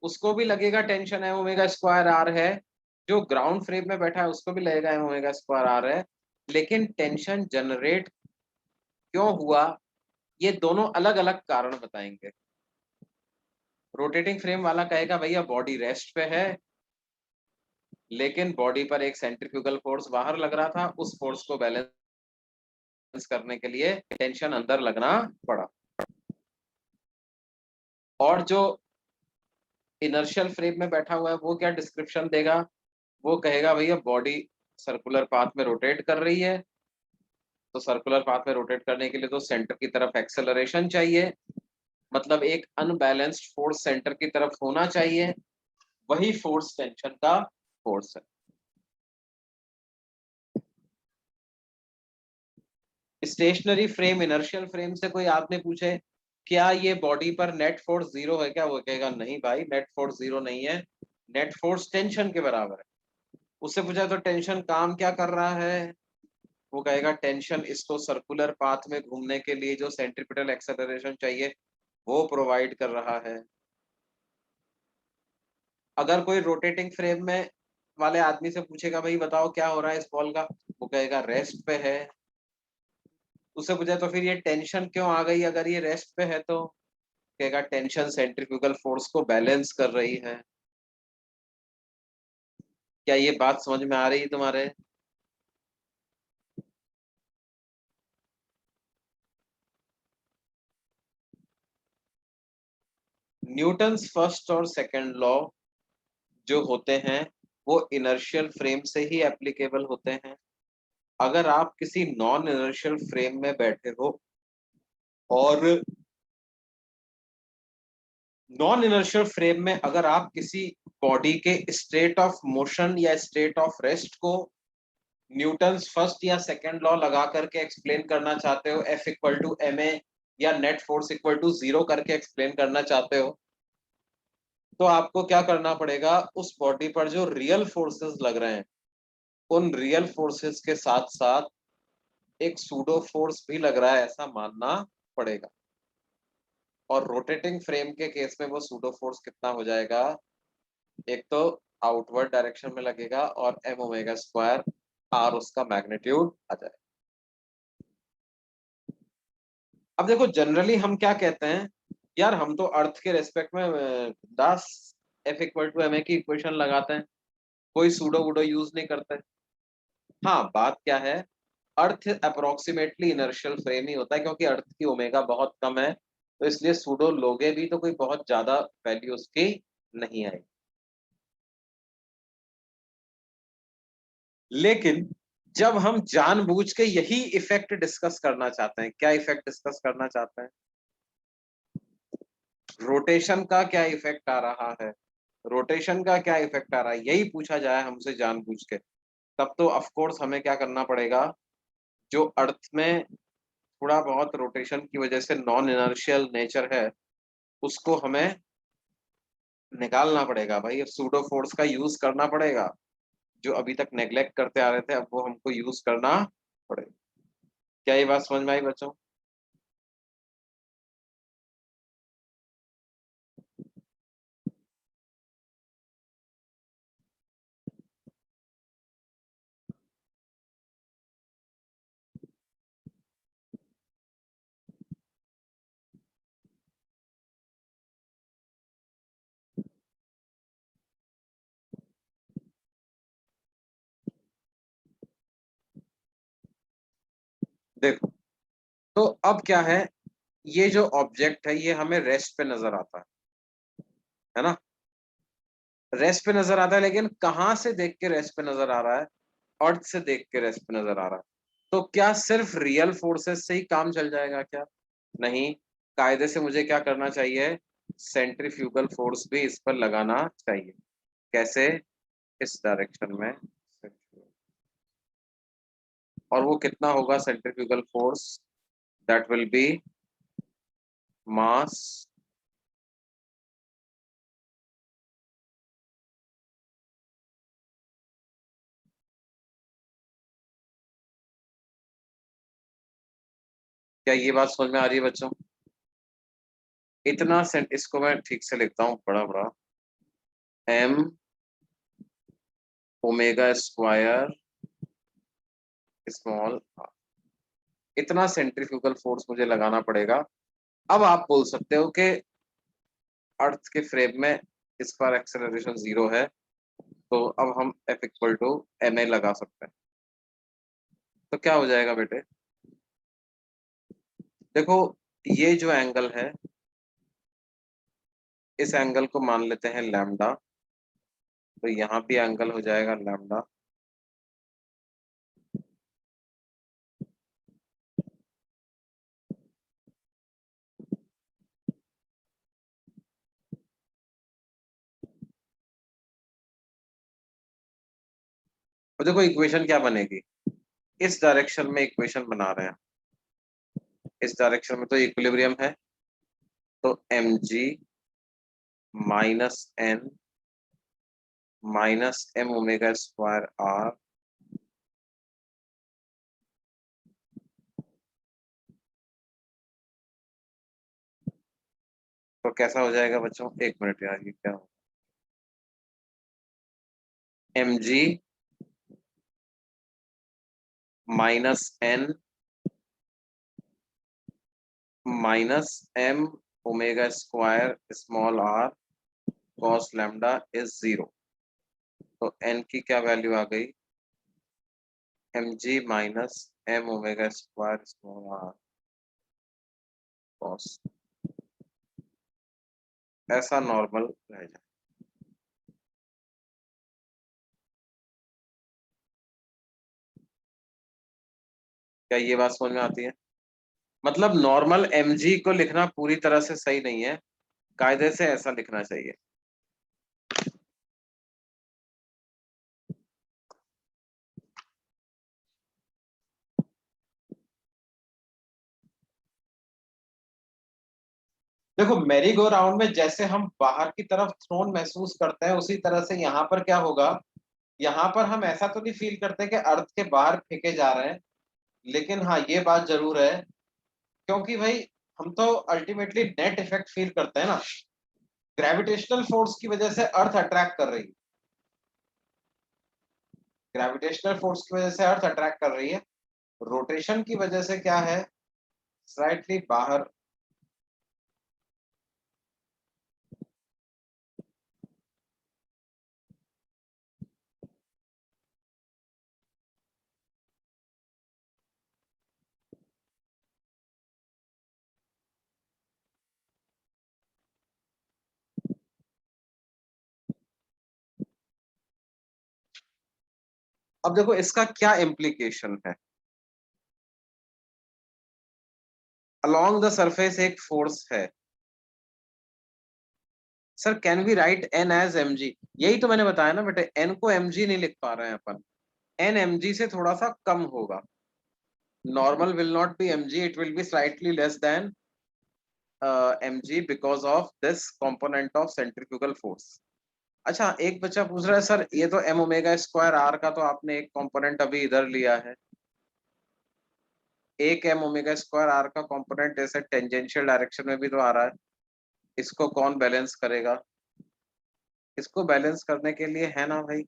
उसको भी लगेगा, टेंशन है ओमेगा स्क्वायर आर है, जो ग्राउंड फ्रेम में बैठा है उसको भी लगेगा ओमेगा स्क्वायर आर है। लेकिन टेंशन जनरेट क्यों हुआ, ये दोनों अलग अलग कारण बताएंगे। रोटेटिंग फ्रेम वाला कहेगा भैया बॉडी रेस्ट पे है, लेकिन बॉडी पर एक सेंट्रीफ्यूगल फोर्स बाहर लग रहा था, उस फोर्स को बैलेंस करने के लिए टेंशन अंदर लगना पड़ा। और जो इनर्शियल फ्रेम में बैठा हुआ है वो क्या डिस्क्रिप्शन देगा? वो कहेगा भैया बॉडी सर्कुलर पाथ में रोटेट कर रही है, तो सर्कुलर पाथ में रोटेट करने के लिए तो सेंटर की तरफ एक्सेलरेशन चाहिए, मतलब एक अनबैलेंस्ड फोर्स सेंटर की तरफ होना चाहिए, वही फोर्स टेंशन का फोर्स है। स्टेशनरी फ्रेम इनर्शियल फ्रेम से कोई आपने पूछे क्या ये बॉडी पर नेट फोर्स जीरो है क्या, वो कहेगा नहीं भाई नेट फोर्स जीरो नहीं है, नेट फोर्स टेंशन के बराबर है। उससे पूछा तो टेंशन काम क्या कर रहा है, वो कहेगा टेंशन इसको सर्कुलर पाथ में घूमने के लिए जो सेंट्रीपिटल एक्सेलरेशन चाहिए वो प्रोवाइड कर रहा है। अगर कोई रोटेटिंग फ्रेम में वाले आदमी से पूछेगा भाई बताओ क्या हो रहा है इस बॉल का, वो कहेगा रेस्ट पे है। उससे पूछा तो फिर ये टेंशन क्यों आ गई अगर ये रेस्ट पे है, तो कहेगा टेंशन सेंट्रीफ्यूगल फोर्स को बैलेंस कर रही है। क्या ये बात समझ में आ रही है तुम्हारे? न्यूटन्स फर्स्ट और सेकंड लॉ जो होते हैं वो इनर्शियल फ्रेम से ही एप्लीकेबल होते हैं। अगर आप किसी नॉन इनर्शियल फ्रेम में बैठे हो और नॉन इनर्शियल फ्रेम में अगर आप किसी बॉडी के स्टेट ऑफ मोशन या स्टेट ऑफ रेस्ट को न्यूटन्स फर्स्ट या सेकंड लॉ लगा करके एक्सप्लेन करना चाहते हो, F equal to M A या net force equal to zero करके एक्सप्लेन करना चाहते हो, तो आपको क्या करना पड़ेगा, उस बॉडी पर जो रियल फोर्सेस लग रहे हैं उन रियल फोर्सेस के साथ साथ एक सूडो फोर्स भी लग रहा है ऐसा मानना पड़ेगा। और रोटेटिंग फ्रेम के केस में वो सूडो फोर्स कितना हो जाएगा, एक तो आउटवर्ड डायरेक्शन में लगेगा और एम ओमेगा स्क्वायर आर उसका मैग्नीट्यूड आ जाएगा। अब देखो जनरली हम क्या कहते हैं, यार हम तो अर्थ के रेस्पेक्ट में दास एफ इक्वल टू एम ए की इक्वेशन लगाते हैं, कोई सूडो वूडो यूज नहीं करते। हाँ बात क्या है, अर्थ अप्रोक्सीमेटली इनर्शियल फ्रेम ही होता है क्योंकि अर्थ की ओमेगा बहुत कम है, तो इसलिए सूडो लोगे भी तो कोई बहुत ज्यादा वैल्यू उसकी नहीं आएगी। लेकिन जब हम जानबूझ के यही इफेक्ट डिस्कस करना चाहते हैं, क्या इफेक्ट डिस्कस करना चाहते हैं, रोटेशन का क्या इफेक्ट आ रहा है, रोटेशन का क्या इफेक्ट आ रहा है, यही पूछा जाए हमसे जानबूझ के, तब तो ऑफ कोर्स हमें क्या करना पड़ेगा, जो अर्थ में थोड़ा बहुत रोटेशन की वजह से नॉन इनर्शियल नेचर है उसको हमें निकालना पड़ेगा भाई, सूडो फोर्स का यूज करना पड़ेगा, जो अभी तक नेग्लेक्ट करते आ रहे थे अब वो हमको यूज करना पड़ेगा। क्या ये बात समझ में आई बच्चों? देखो तो अब क्या है, ये जो ऑब्जेक्ट है ये हमें रेस्ट पे नजर आता है ना, रेस्ट पे नजर आता है, लेकिन कहाँ से देख के रेस्ट पे नजर आ रहा है, अर्थ से देख के रेस्ट पे नजर आ रहा है। तो क्या सिर्फ रियल फोर्सेस से ही काम चल जाएगा क्या? नहीं, कायदे से मुझे क्या करना चाहिए, सेंट्रीफ्यूगल फोर्स भी इस पर लगाना चाहिए। कैसे? इस डायरेक्शन में, और वो कितना होगा centrifugal force, that will be mass क्या ये बात समझ में आ रही है बच्चों? इतना सेंट, इसको मैं ठीक से लिखता हूँ बड़ा बड़ा, एम ओमेगा स्क्वायर स्मॉल, इतना सेंट्रीफ्यूगल फोर्स मुझे लगाना पड़ेगा। अब आप बोल सकते हो कि अर्थ के फ्रेम में इस पर एक्सेलरेशन जीरो है, तो अब हम F equal to M A लगा सकते हैं। तो क्या हो जाएगा बेटे, देखो ये जो एंगल है इस एंगल को मान लेते हैं लैम्डा, तो यहाँ भी एंगल हो जाएगा लैम्डा, तो देखो इक्वेशन क्या बनेगी, इस डायरेक्शन में इक्वेशन बना रहे हैं, इस डायरेक्शन में तो इक्विलिब्रियम है, तो mg minus n minus m omega square r, तो कैसा हो जाएगा बच्चों, एक मिनट यार, ये क्या हो, mg minus n minus m omega square small r cos lambda is 0। तो n की क्या वैल्यू आ गई, mg minus m omega square small r cos, ऐसा नॉर्मल रह जाए। क्या ये बात समझ में आती है? मतलब नॉर्मल mg को लिखना पूरी तरह से सही नहीं है, कायदे से ऐसा लिखना चाहिए। देखो मैरी गो राउंड में जैसे हम बाहर की तरफ थ्रोन महसूस करते हैं, उसी तरह से यहाँ पर क्या होगा, यहाँ पर हम ऐसा तो नहीं फील करते कि अर्थ के बाहर फेंके जा रहे हैं, लेकिन हाँ ये बात जरूर है, क्योंकि भाई हम तो अल्टीमेटली नेट इफेक्ट फील करते हैं ना, ग्रेविटेशनल फोर्स की वजह से अर्थ अट्रैक्ट कर रही है, ग्रेविटेशनल फोर्स की वजह से अर्थ अट्रैक्ट कर रही है, रोटेशन की वजह से क्या है, स्लाइटली बाहर। अब देखो इसका क्या इम्प्लीकेशन है, अलोंग द सरफेस एक फोर्स है, sir can we write N as M G, यही तो मैंने बताया ना बेटे, एन को एम जी नहीं लिख पा रहे हैं अपन, एन एम जी से थोड़ा सा कम होगा, normal will not be M G, it will be slightly less than M G because of this component of centrifugal force. अच्छा एक बच्चा पूछ रहा है सर ये तो एम ओमेगा स्क्वायर आर का तो आपने एक कंपोनेंट अभी इधर लिया है, एक एम ओमेगा स्क्वायर आर का कंपोनेंट ऐसे टेंजेंशियल डायरेक्शन में भी तो आ रहा है, इसको कौन बैलेंस करेगा, इसको बैलेंस करने के लिए है ना भाई,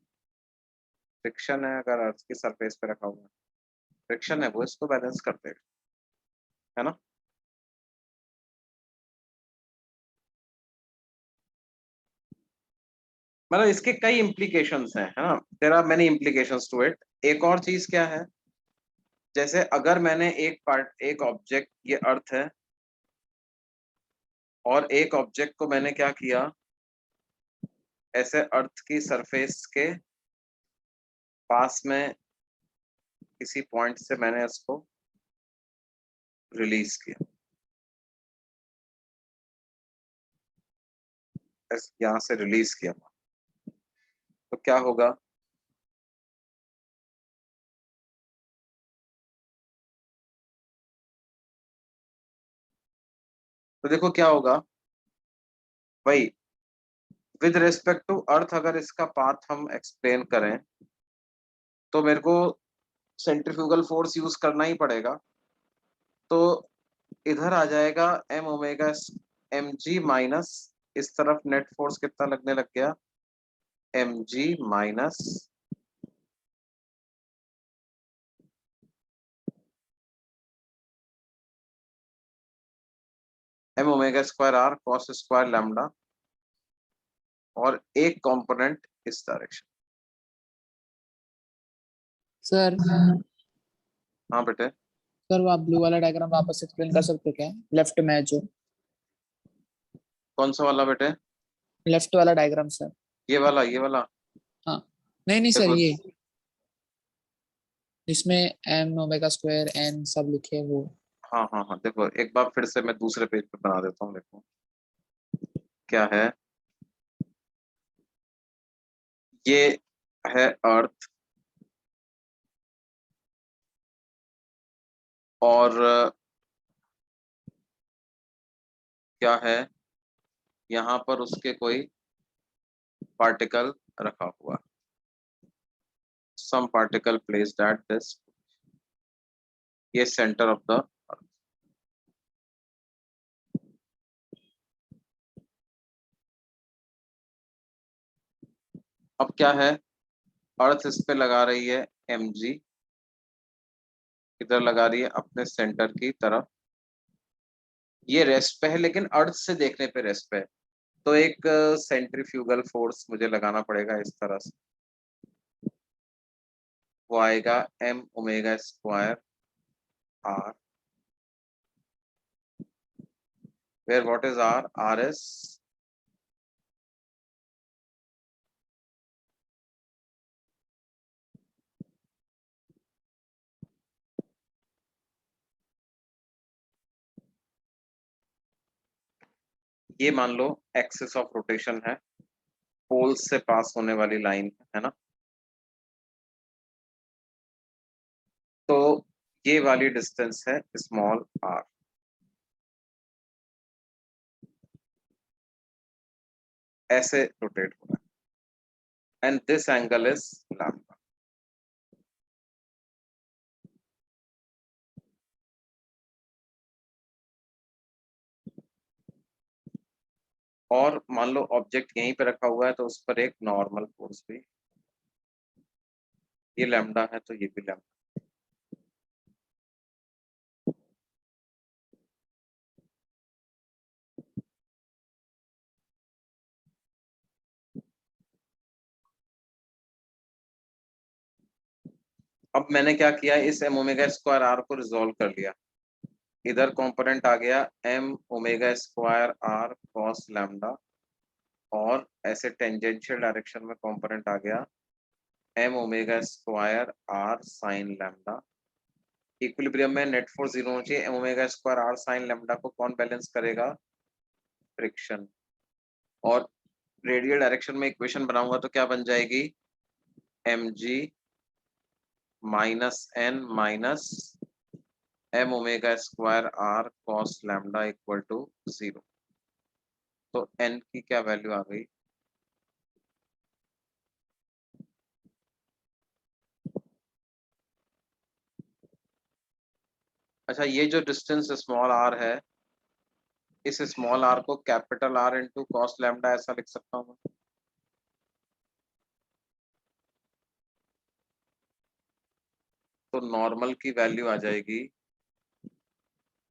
फ्रिक्शन है, अगर अर्थ की सरफेस पे रखा हुआ फ्रिक्शन है वो इसको बैलेंस कर देगा, है ना। मतलब इसके कई इम्प्लीकेशंस हैं, है ना, there are many implications to it. एक और चीज क्या है, जैसे अगर मैंने एक ऑब्जेक्ट, ये अर्थ है, और एक ऑब्जेक्ट को मैंने क्या किया, ऐसे अर्थ की सरफेस के पास में किसी पॉइंट से मैंने इसको रिलीज किया, यहाँ से रिलीज किया, तो क्या होगा, तो देखो क्या होगा भाई, विद रिस्पेक्ट टू अर्थ अगर इसका पाथ हम एक्सप्लेन करें तो मेरे को सेंट्रीफ्यूगल फोर्स यूज करना ही पड़ेगा, तो इधर आ जाएगा M omega M G minus, इस तरफ नेट फोर्स कितना लगने लग गया, M G minus M omega square R cos square lambda, और एक कंपोनेंट इस डायरेक्शन। सर हाँ बेटे, सर वो आप ब्लू वाला डायग्राम वापस एक्सप्लेन कर सकते क्या, लेफ्ट में है जो, कौन सा वाला बेटे, लेफ्ट वाला डायग्राम सर। ये वाला, ये वाला, हाँ नहीं नहीं सर, देखो, ये जिसमें एम ओमेगा स्क्वायर एन सब लिखे हैं वो। हाँ हाँ हाँ, देखो एक बार फिर से मैं दूसरे पेज पे बना देता हूँ, देखो क्या है, ये है अर्थ, और क्या है, यहाँ पर उसके कोई पार्टिकल रखा हुआ, some particle placed at this, ये सेंटर ऑफ द, अब क्या है, अर्थ इस पे लगा रही है mg, इधर लगा रही है अपने सेंटर की तरफ, ये रेस्ट पे है लेकिन अर्थ से देखने पे रेस्ट पे है, तो एक सेंट्रीफ्यूगल फोर्स मुझे लगाना पड़ेगा इस तरह से, वो आएगा m omega square r, where what is r is ये मान लो एक्सिस ऑफ रोटेशन है, पोल्स से पास होने वाली लाइन है ना, तो ये वाली डिस्टेंस है स्मॉल r, ऐसे रोटेट हो रहा है, and this angle is lambda. और मान लो ऑब्जेक्ट यहीं पे रखा हुआ है तो उस पर एक नॉर्मल फोर्स भी, ये लैम्डा है तो ये भी लैम्डा। अब मैंने क्या किया, इस m ओमेगा स्क्वायर r को रिजोल्व कर लिया, इधर कंपोनेंट आ गया m omega square r cos lambda, और ऐसे टेंजेंशियल डायरेक्शन में कंपोनेंट आ गया m omega square r sin lambda. Equilibrium में नेट फोर्स 0 होना चाहिए, m omega square r sin lambda को कौन बैलेंस करेगा, फ्रिक्शन। और रेडियल डायरेक्शन में इक्वेशन बनाऊंगा तो क्या बन जाएगी, mg minus n minus m omega square r cos lambda equal to 0। तो n की क्या वैल्यू आ गई, अच्छा ये जो डिस्टेंस स्मॉल r है, इस स्मॉल r को capital R into cos lambda ऐसा लिख सकता हूँ मैं। तो नॉर्मल की वैल्यू आ जाएगी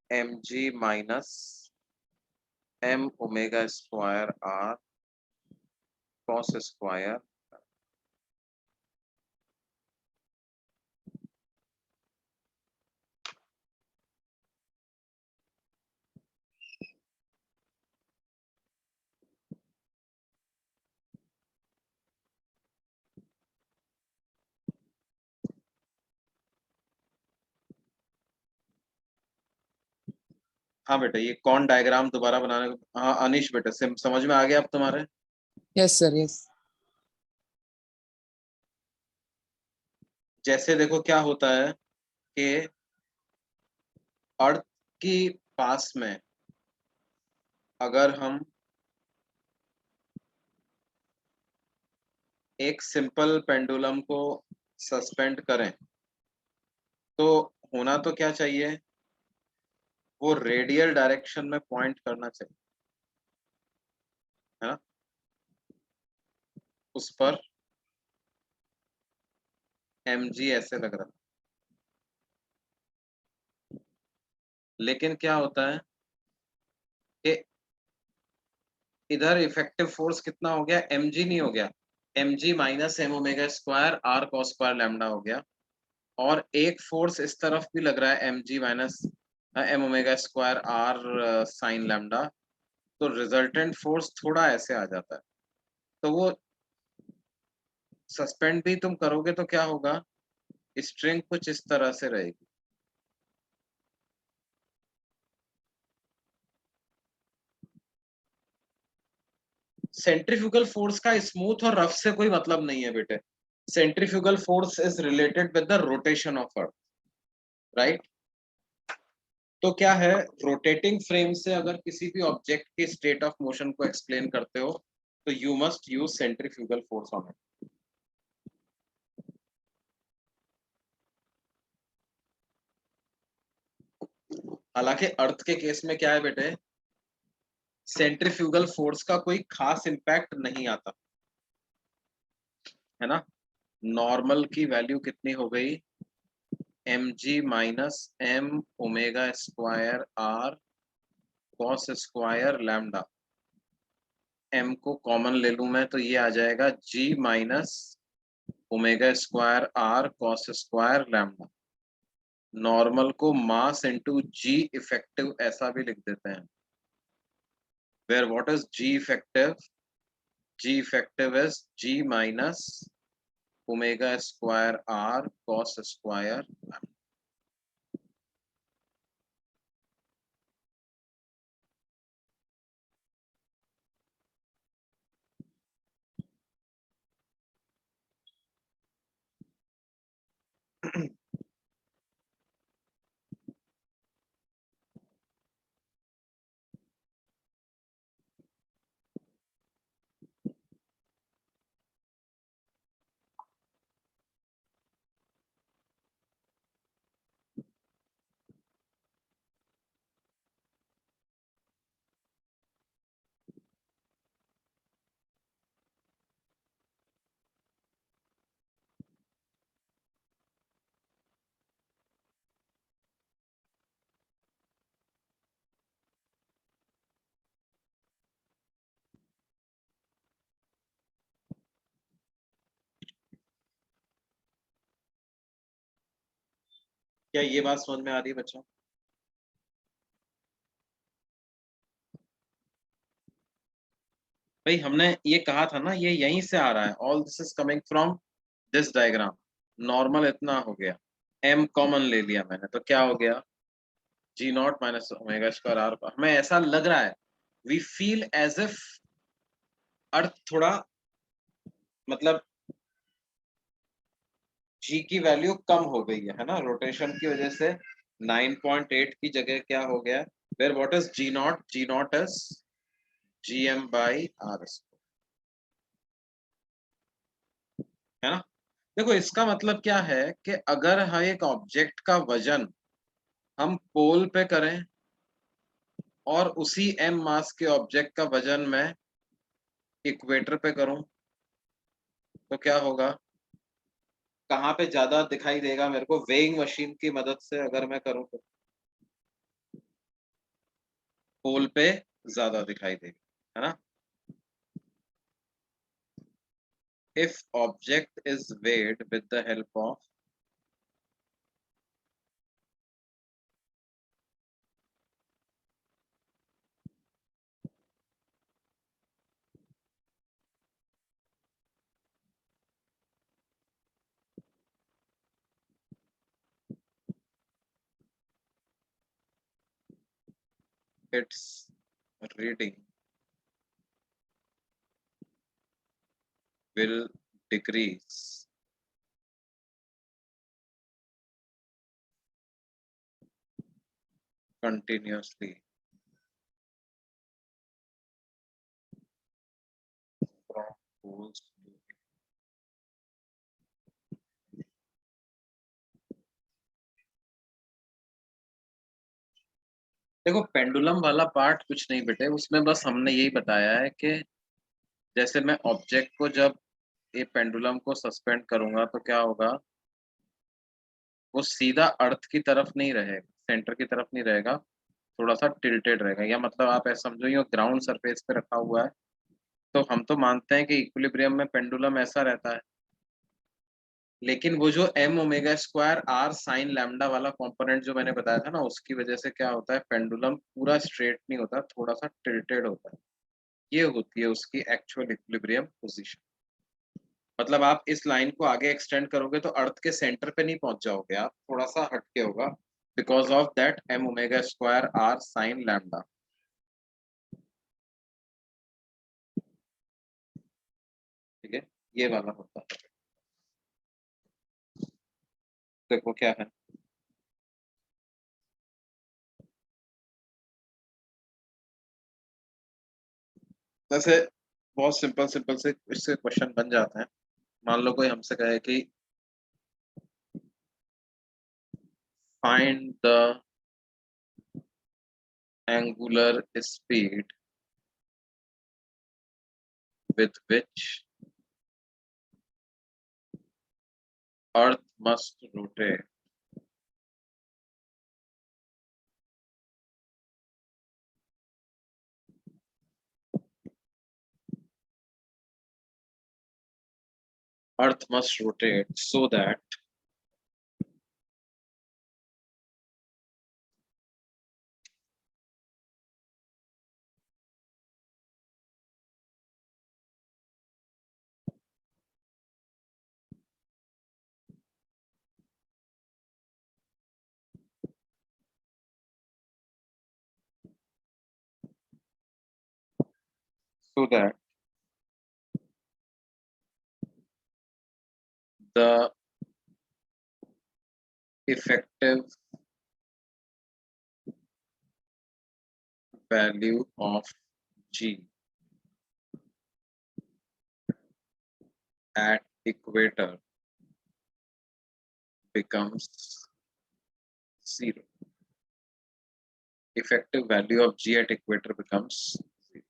mg minus m omega square r cos square, हाँ बेटा ये कौन डायग्राम दोबारा बनाने को, हाँ अनिश बेटा समझ में आ गया अब तुम्हारे, यस सर यस। जैसे देखो क्या होता है कि अर्थ की पास में अगर हम एक सिंपल पेंडुलम को सस्पेंड करें तो होना तो क्या चाहिए, वो रेडियल डायरेक्शन में पॉइंट करना चाहिए, है ना, उस पर mg ऐसे लग रहा, लेकिन क्या होता है कि इधर इफेक्टिव फोर्स कितना हो गया, mg नहीं हो गया, mg minus m omega square r cos square lambda हो गया, और एक फोर्स इस तरफ भी लग रहा है mg minus m omega square r sign lambda, तो रिजल्टेंट फोर्स थोड़ा ऐसे आ जाता है, तो वो सस्पेंड भी तुम करोगे तो क्या होगा, स्ट्रिंग कुछ इस तरह से रहेगी, सेंट्रीफ्यूगल फोर्स का स्मूथ और रफ से कोई मतलब नहीं है बेटे, centrifugal force is related with the rotation of earth, right. तो क्या है, रोटेटिंग फ्रेम से अगर किसी भी ऑब्जेक्ट के स्टेट ऑफ मोशन को एक्सप्लेन करते हो तो you must use centrifugal force on it. हालांकि अर्थ के केस में क्या है बेटे, सेंट्रीफ्यूगल फोर्स का कोई खास इंपैक्ट नहीं आता है ना। नॉर्मल की वैल्यू कितनी हो गई, mg minus m omega square r cos square lambda. m को कॉमन ले लूं मैं तो ये आ जाएगा g minus omega square r cos square lambda. Normal को मास इनटू g इफेक्टिव ऐसा भी लिख देते हैं, where what is g effective, g effective is g minus omega square r cos square lambda. क्या ये बात समझ में आ रही है बच्चों? भाई हमने ये कहा था ना, ये यहीं से आ रहा है, all this is coming from this diagram. Normal इतना हो गया, m कॉमन ले लिया मैंने तो क्या हो गया, g naught minus omega square R. हमें ऐसा लग रहा है, we feel as if Earth थोड़ा, मतलब g की वैल्यू कम हो गई है ना, रोटेशन की वजह से 9.8 की जगह क्या हो गया, where what is g naught, g naught is gm by R, है ना। देखो इसका मतलब क्या है कि अगर हम एक ऑब्जेक्ट का वजन हम पोल पे करें और उसी m मास के ऑब्जेक्ट का वजन मैं इक्वेटर पे करूं तो क्या होगा, कहाँ पे ज्यादा दिखाई देगा मेरे को, वेइंग मशीन की मदद से अगर मैं करूं तो पोल पे ज्यादा दिखाई देगा, है ना। If object is weighed with the help of, its reading will decrease continuously from poles to, देखो पेंडुलम वाला पार्ट कुछ नहीं बेटे, उसमें बस हमने यही बताया है कि जैसे मैं ऑब्जेक्ट को जब ये पेंडुलम को सस्पेंड करूंगा तो क्या होगा, वो सीधा अर्थ की तरफ नहीं रहेगा, सेंटर की तरफ नहीं रहेगा, थोड़ा सा टिल्टेड रहेगा, या मतलब आप ऐसा समझो ये ग्राउंड सरफेस पे रखा हुआ है। तो हम तो मानते हैं कि इक्विलिब्रियम में पेंडुलम ऐसा रहता है, लेकिन वो जो m omega square r sign lambda वाला कंपोनेंट जो मैंने बताया था ना, उसकी वजह से क्या होता है, पेंडुलम पूरा स्ट्रेट नहीं होता, थोड़ा सा टिल्टेड होता है। ये होती है उसकी एक्चुअल इक्विलिब्रियम पोजीशन। मतलब आप इस लाइन को आगे एक्सटेंड करोगे तो अर्थ के सेंटर पे नहीं पहुंच जाओगे, आप थोड़ा सा हटके होगा, because of that m omega square r sign lambda. ठीक है, ये वाला होता है। देखो क्या है, वैसे बहुत सिंपल सिंपल से इससे क्वेश्चन बन जाते हैं। मान लो कोई हमसे कहे कि find the angular speed with which Earth must rotate so that the effective value of G at equator becomes 0. Effective value of G at equator becomes 0.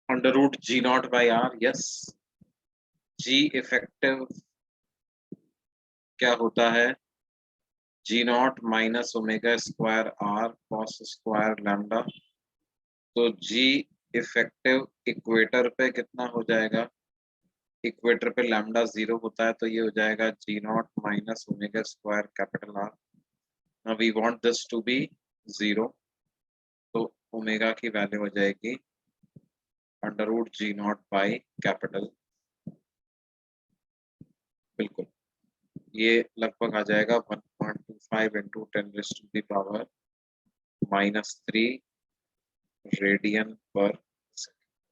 Under root G naught by R, yes. G effective क्या होता है? G naught minus omega square R cos square lambda. तो G effective equator पे कितना हो जाएगा? Equator पे lambda 0 होता है, तो ये हो जाएगा G naught minus omega square capital R. Now we want this to be 0. तो ओमेगा की वैल्यू हो जाएगी under root G naught by capital. बिल्कुल ये लगभग आ जाएगा 1.25 into 10⁻³ -3 रेडियन पर second.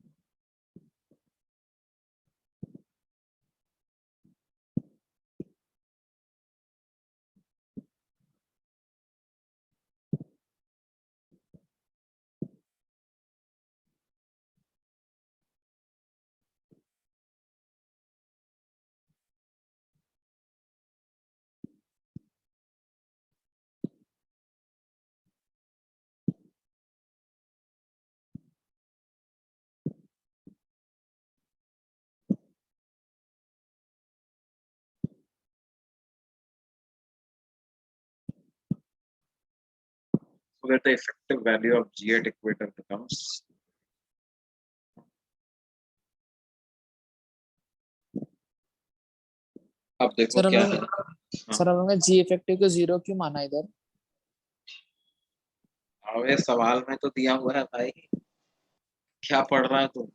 so that the effective value of G at equator becomes अब देखो सर क्या हम है। लोग सर हम लोग ने जी इफेक्टिव को 0 क्यों माना इधर? अबे सवाल में तो दिया हुआ है भाई, क्या पढ़ रहा है तू?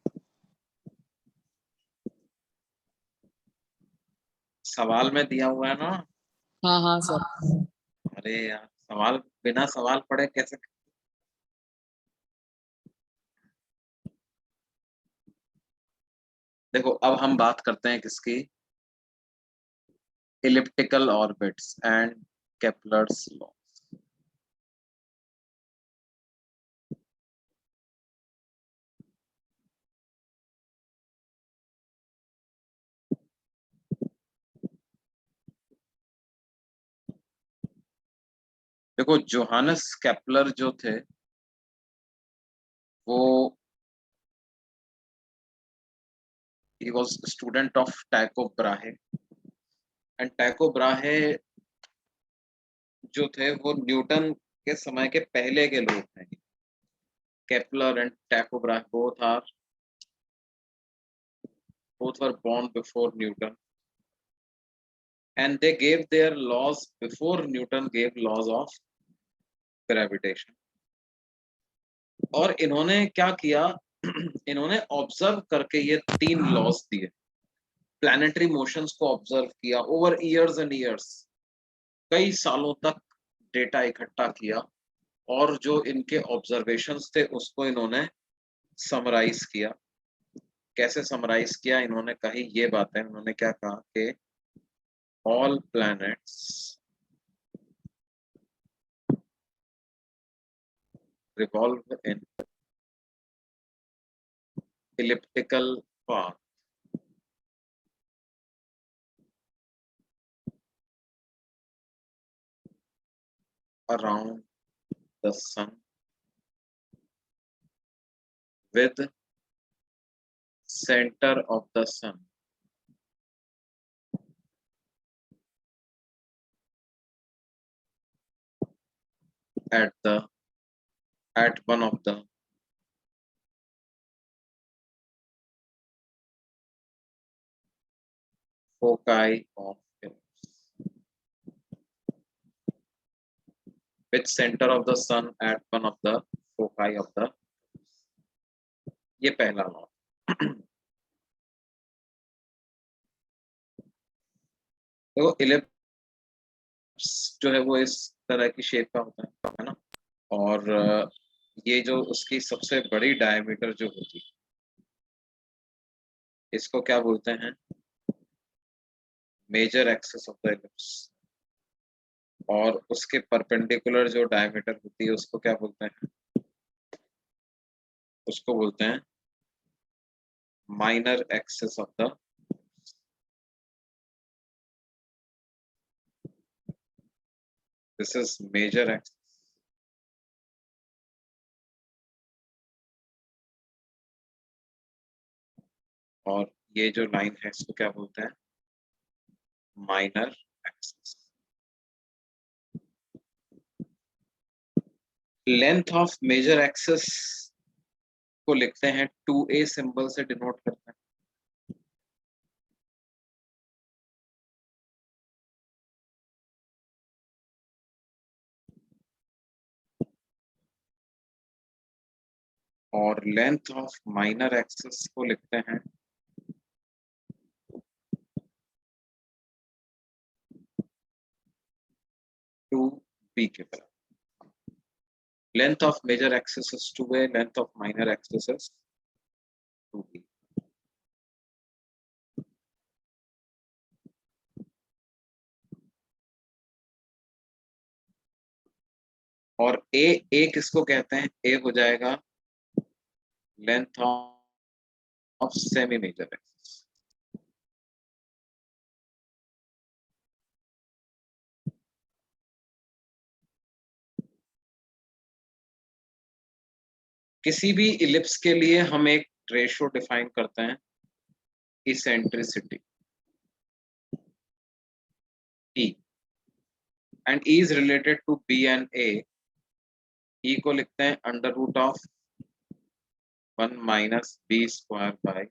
सवाल में दिया हुआ है ना। हाँ हाँ सर। अरे यार सवाल बिना सवाल पढ़े कैसे? देखो अब हम बात करते हैं किसकी, elliptical orbits and Kepler's law. देखो जोहानस केपलर जो थे वो he was a student of Tycho Brahe and Tycho Brahe जो थे वो न्यूटन के समय के पहले के लोग हैं। Kepler and Tycho Brahe both were born before Newton and they gave their laws before Newton gave laws of gravitation। और इन्होंने क्या किया, इन्होंने ऑब्जर्व करके ये 3 लॉज दिए, प्लैनेटरी मोशंस को ऑब्जर्व किया ओवर इयर्स एंड इयर्स, कई सालों तक डेटा इकट्ठा किया और जो इनके ऑब्जर्वेशंस थे उसको इन्होंने समराइज किया। कैसे समराइज किया इन्होंने कही ये बातें, इन्होंने क्या कहा कि all planets revolve in elliptical path around the sun with center of the sun at one of the foci of ellipse, with center of the sun at one of the foci of the, ये पहला law. तो ellipse जो है वो इस तरह की shape का होता है ना, और ये जो उसकी सबसे बड़ी डायमीटर जो होती है इसको क्या बोलते हैं, major axis of the ellipse, और उसके परपेंडिकुलर जो डायमीटर होती है उसको क्या बोलते हैं, उसको बोलते हैं minor axis of the, this is major axis. और ये जो लाइन है इसको क्या बोलते हैं, minor axis. Length of major axis को लिखते हैं 2a सिंबल से डिनोट करते हैं। और लेंथ ऑफ माइनर एक्सिस को लिखते हैं 2b के बराबर। Length of major axis is 2a, length of minor axis is 2b। और a किसको कहते हैं, a हो जाएगा length of semi major axis. किसी भी इलिप्स के लिए हम एक रेशो डिफाइन करते हैं, eccentricity E, and E is related to B and A E को लिखते हैं under root of 1 minus B square by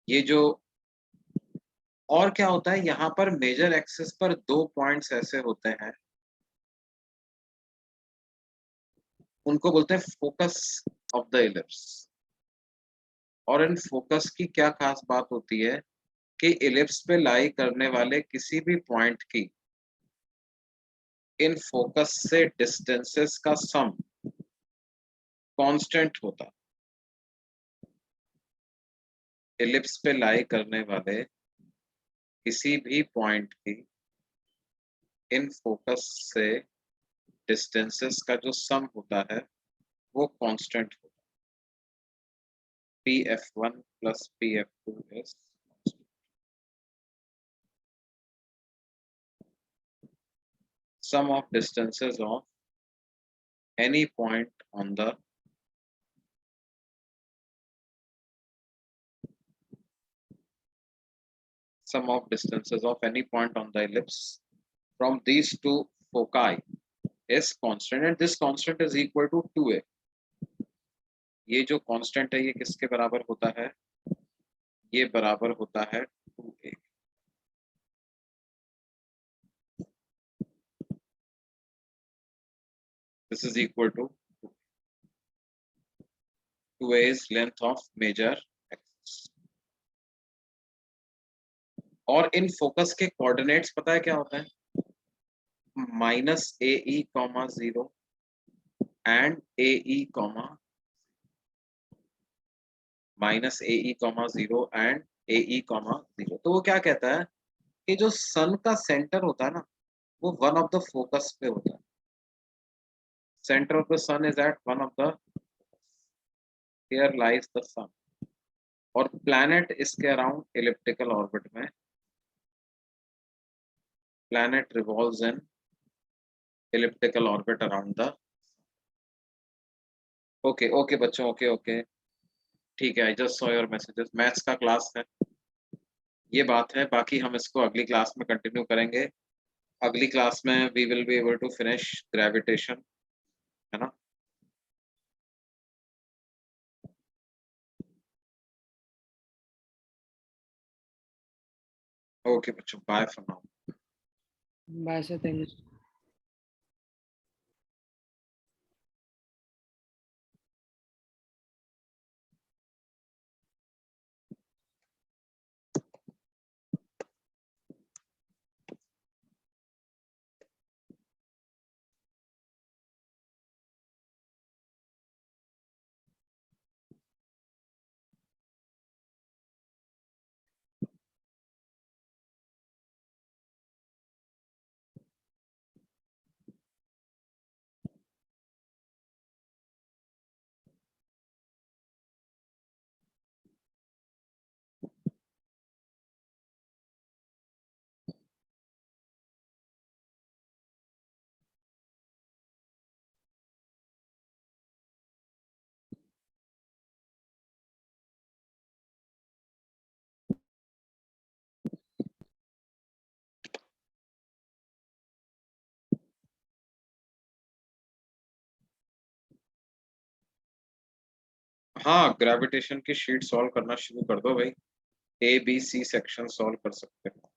ये जो और क्या होता है यहाँ पर मेजर एक्सिस पर 2 पॉइंट्स ऐसे होते हैं, उनको बोलते हैं फोकस ऑफ द इलिप्स। और इन फोकस की क्या खास बात होती है कि इलिप्स पे लाई करने वाले किसी भी पॉइंट की इन फोकस से डिस्टेंसेस का सम कांस्टेंट होता है। इलिप्स पे लाई करने वाले किसी भी पॉइंट की इन फोकस से डिस्टेंसेस का जो सम होता है वो कांस्टेंट होता है। pf1 plus pf2 is sum of distances of any point on the sum of distances of any point on the ellipse from these two foci is constant, and this constant is equal to 2a. ये जो constant है ये किसके बराबर होता है? ये बराबर होता है 2a। This is equal to 2a is length of major axis। और इन फोकस के कोऑर्डिनेट्स पता है क्या होता है? Minus A E comma 0 and A E comma minus A E comma 0 and A E comma 0। तो वो क्या कहता है कि जो सन का सेंटर होता है ना वो वन ऑफ द फोकस पे होता है। Centre of the sun is at one of the, here lies the sun, और प्लैनेट इसके अराउंड इलिप्टिकल ऑर्बिट में, planet revolves in elliptical orbit around the. Okay okay बच्चों, ओके ओके ठीक है, I just saw your messages. Maths का class है, ये बात है, बाकी हम इसको अगली क्लास में कंटिन्यू करेंगे। अगली क्लास में we will be able to finish gravitation, है ना। ओके बच्चों, bye for now. Bye sir, thank you. हाँ, ग्रेविटेशन की शीट सॉल्व करना शुरू कर दो भाई। A B C section solve कर सकते हो।